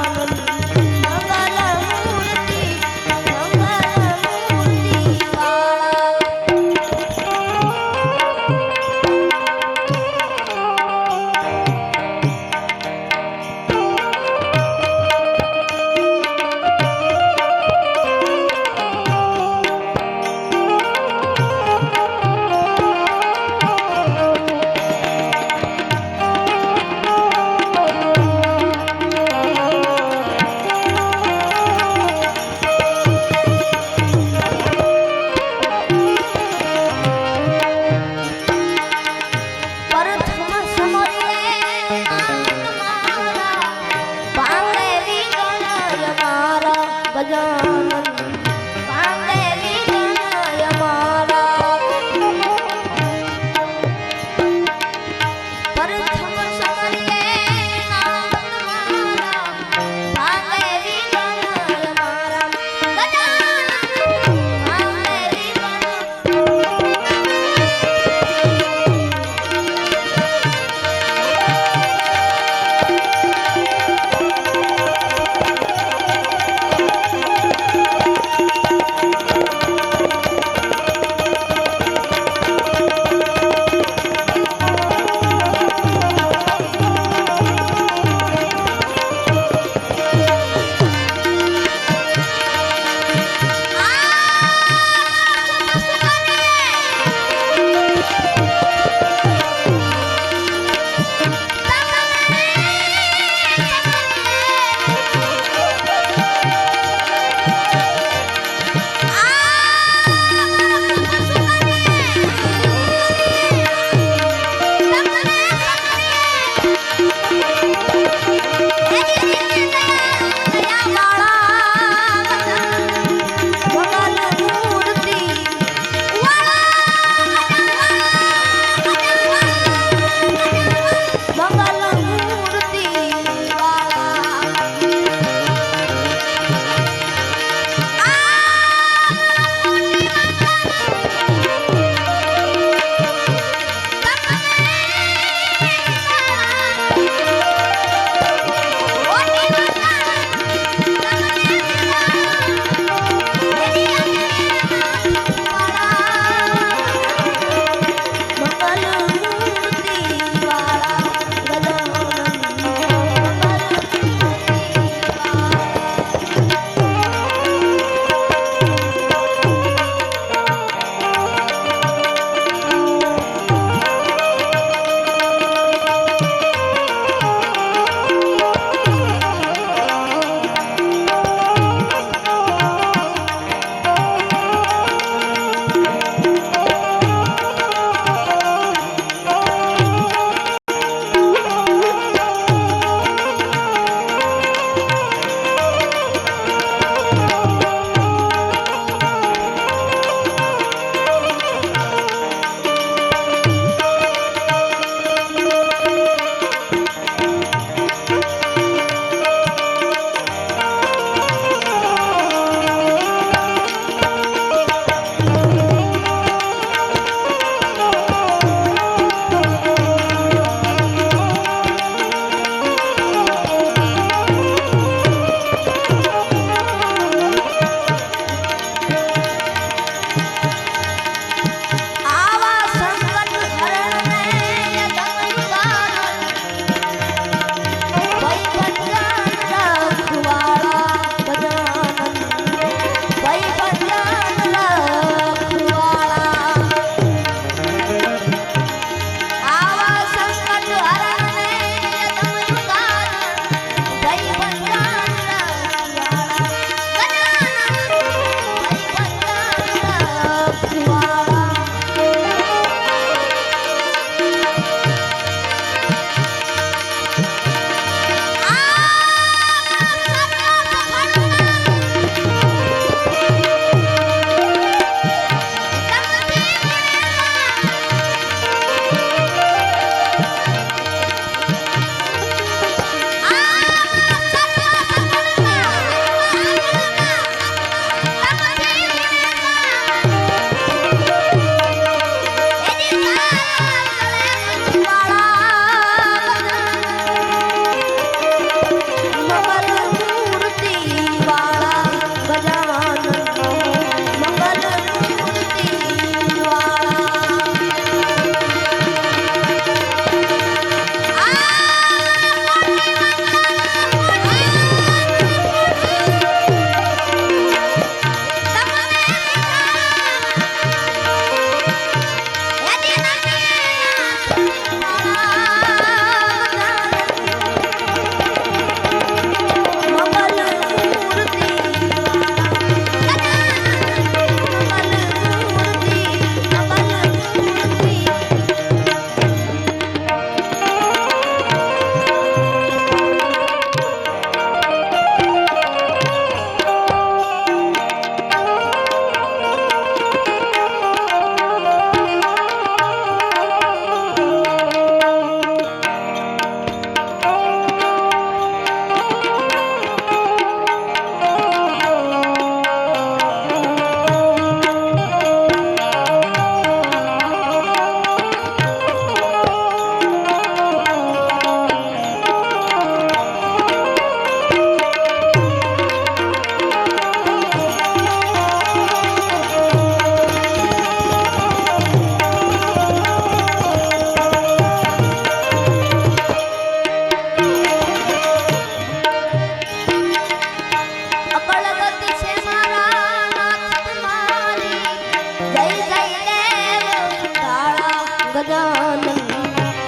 ગજાનન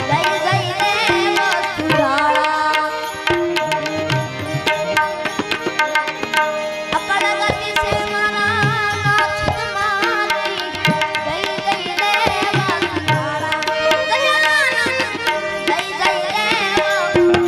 જય જય દેવ સુધારા અકળ ગતિ સે મારા નાથ તમારી જય જય દેવ સુધારા ગજાનન જય જય દેવ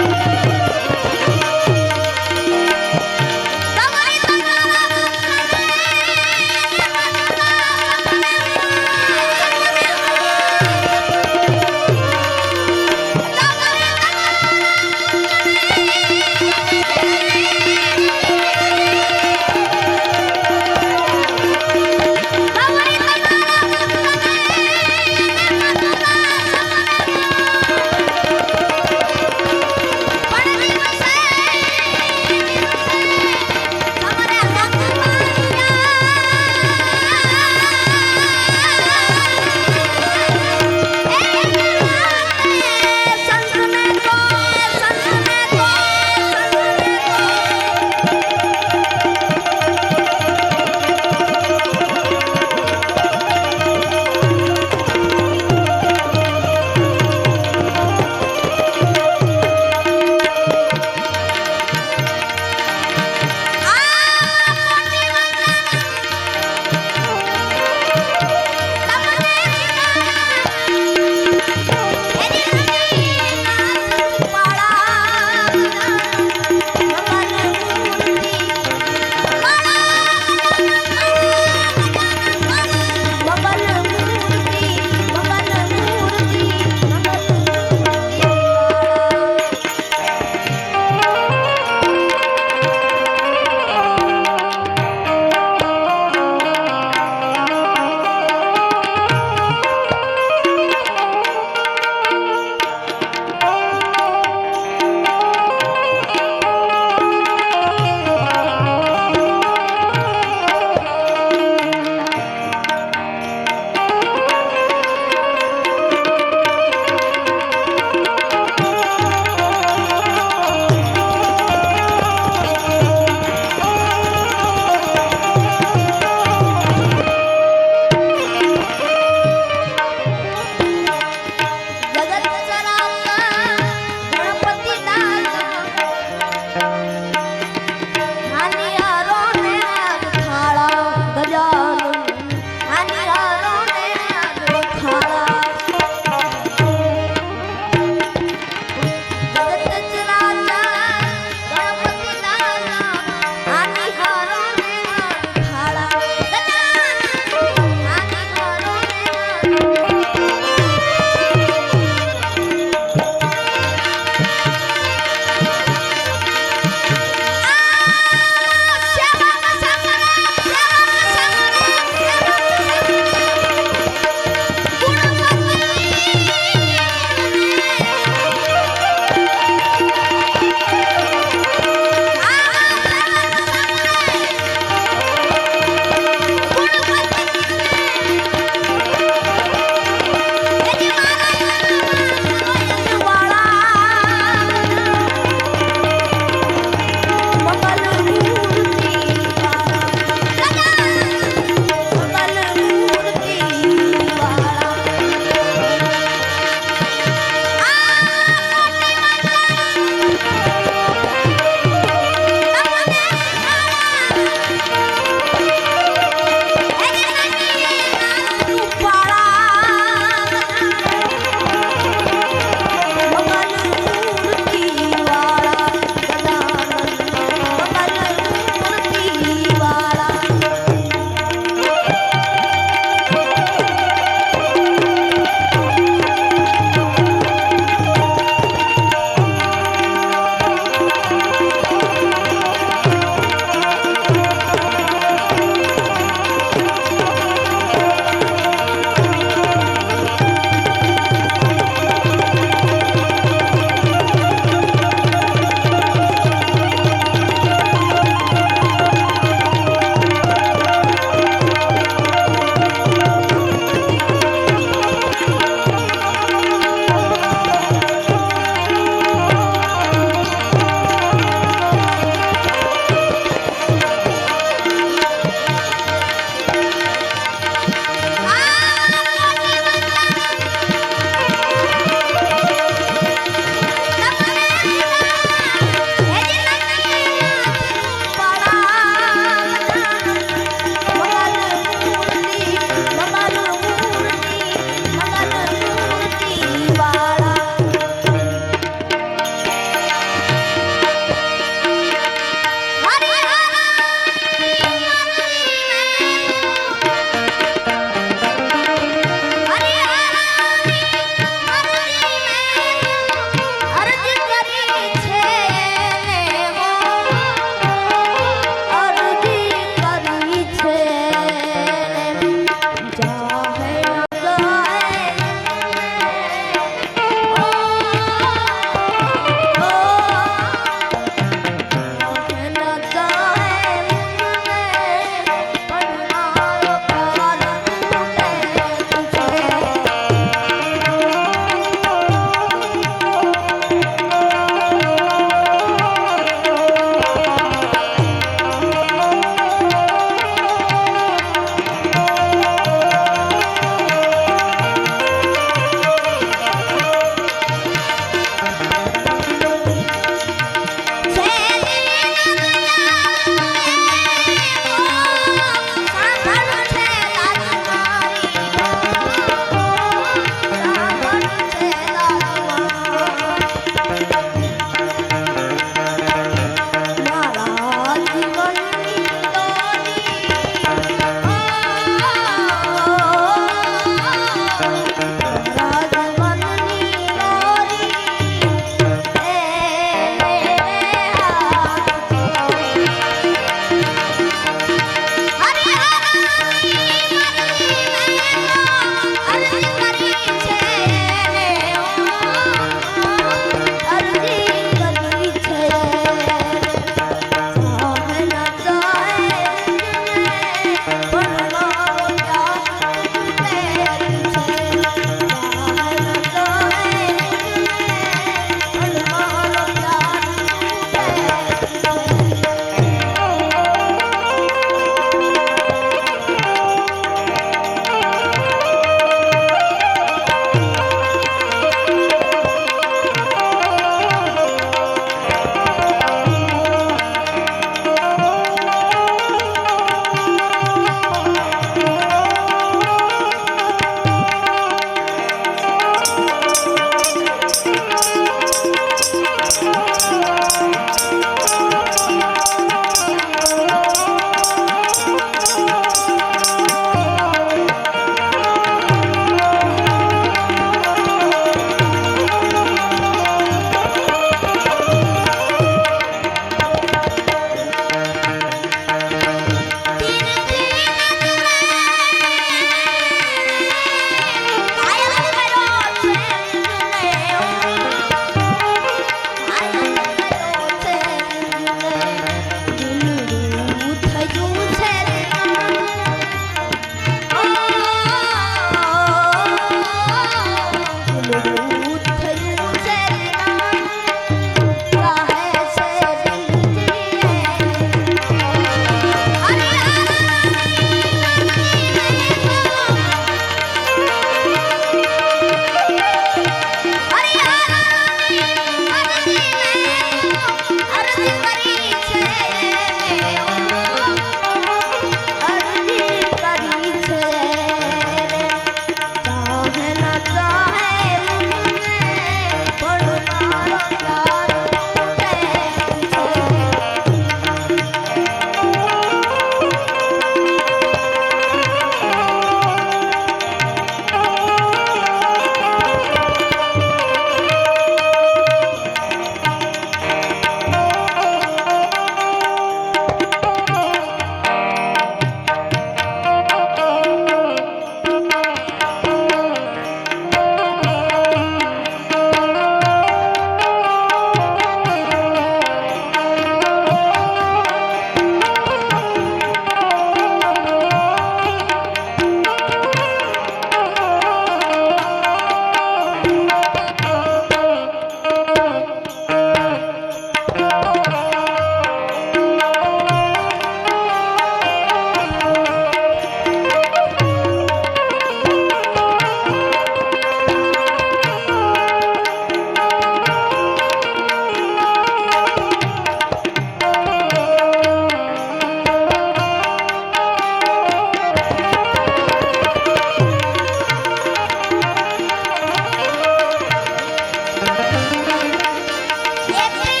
દિલથી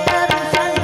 દર્શન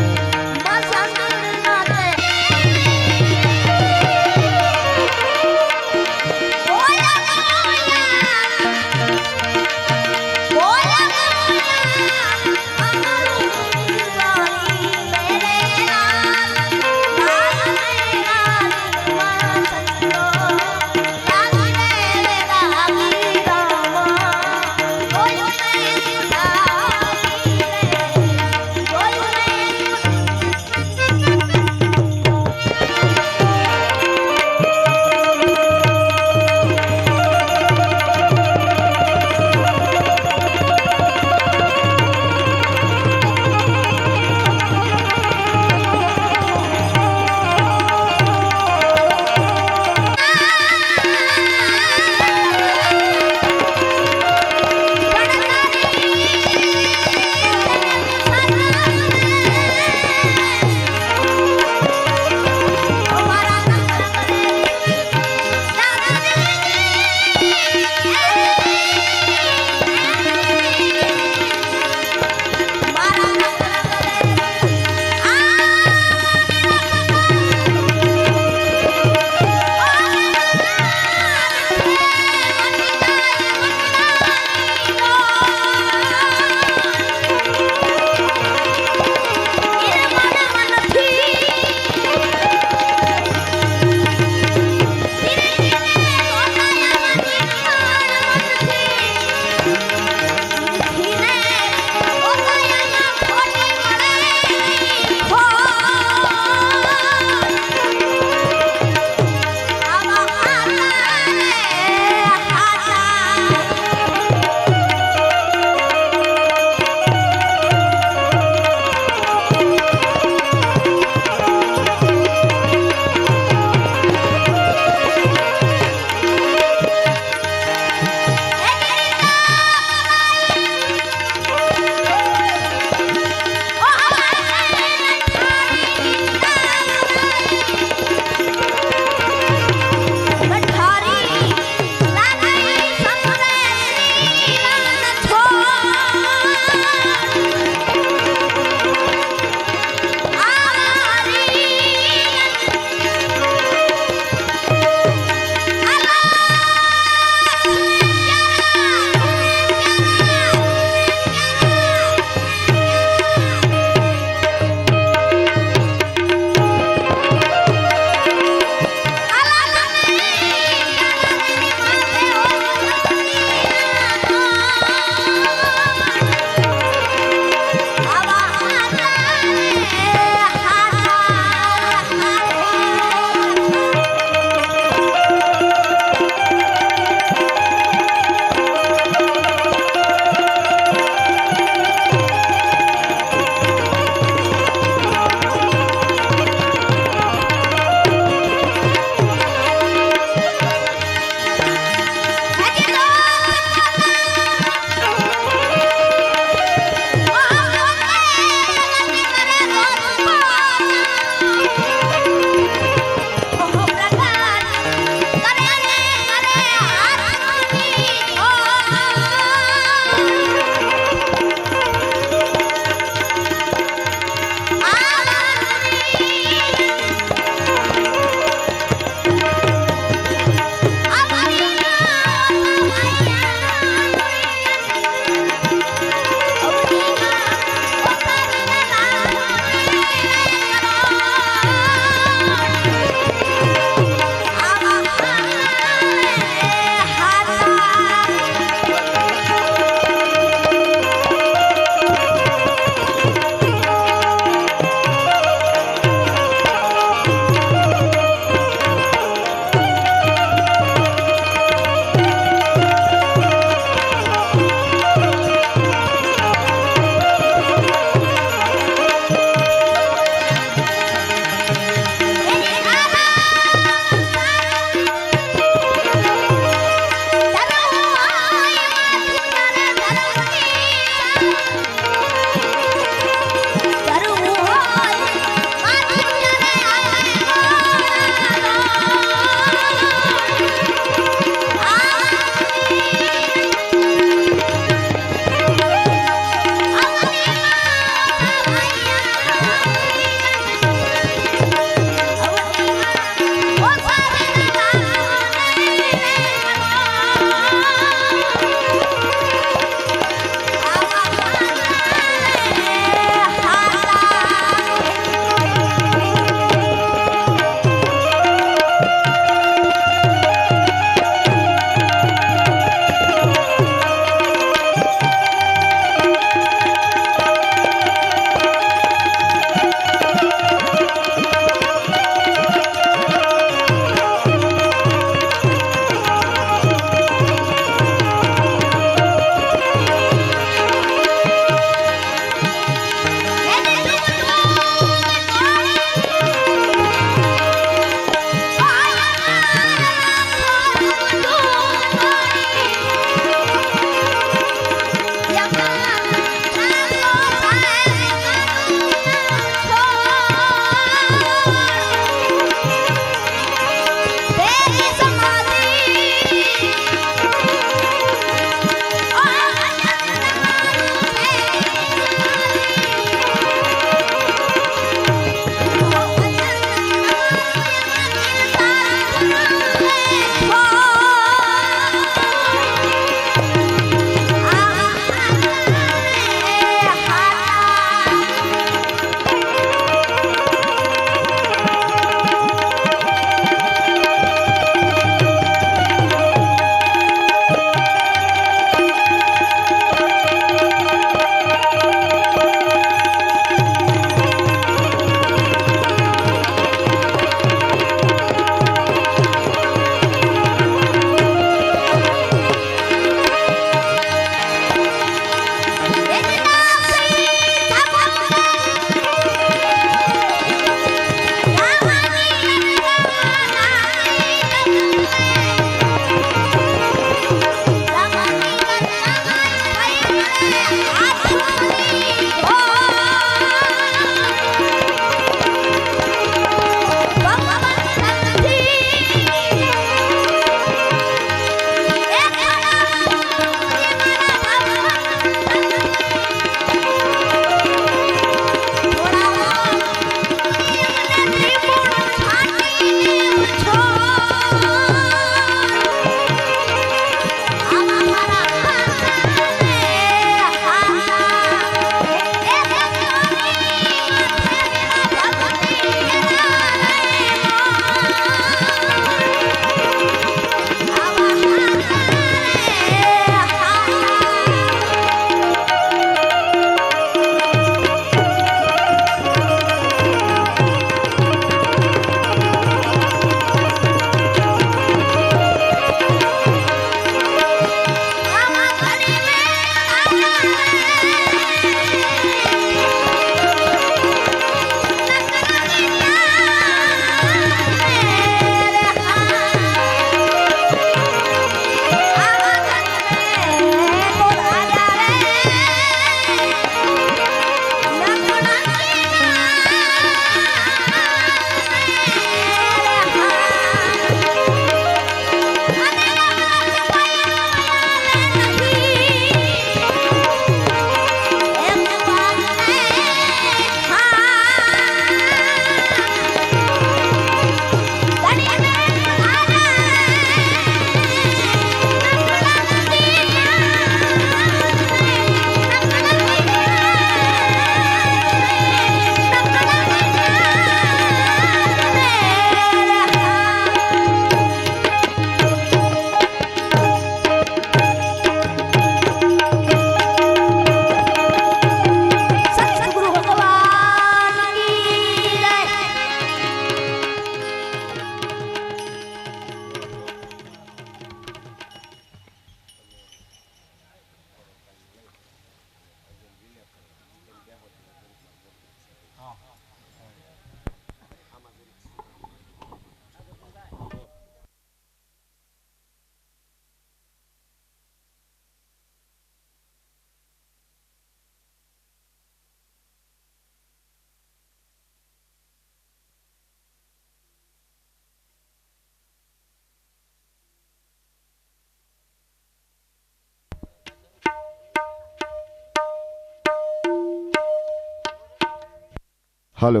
હાલો,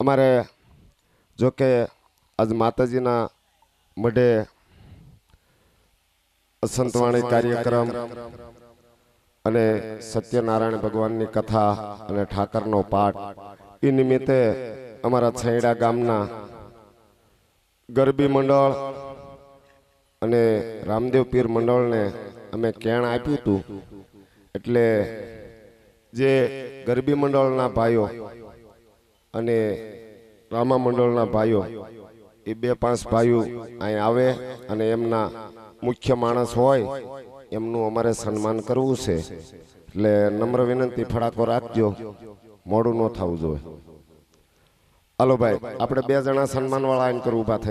અમારે જો કે આજ માતાજીના મઢે સંતવાણી કાર્યક્રમ અને સત્યનારાયણ ભગવાનની કથા અને ઠાકરનો પાઠ એ નિમિત્તે અમારા છૈડા ગામના ગરબી મંડળ અને રામદેવ પીર મંડળને અમે કેણ આપ્યું હતું. એટલે જે ગરબી મંડળના ભાઈઓ અને રામા મંડળના ભાઈઓ એ 2-5 ભાઈઓ અહીં આવે અને એમના મુખ્ય માણસ હોય એમનું અમારે સન્માન કરવું છે. એટલે નમ્ર વિનંતી, ફડાકો રાખજો, મોડું ન થવું જોઈએ. હાલો ભાઈ, આપણે 2 જણા સન્માન વાળા આવીને ઊભા થઈ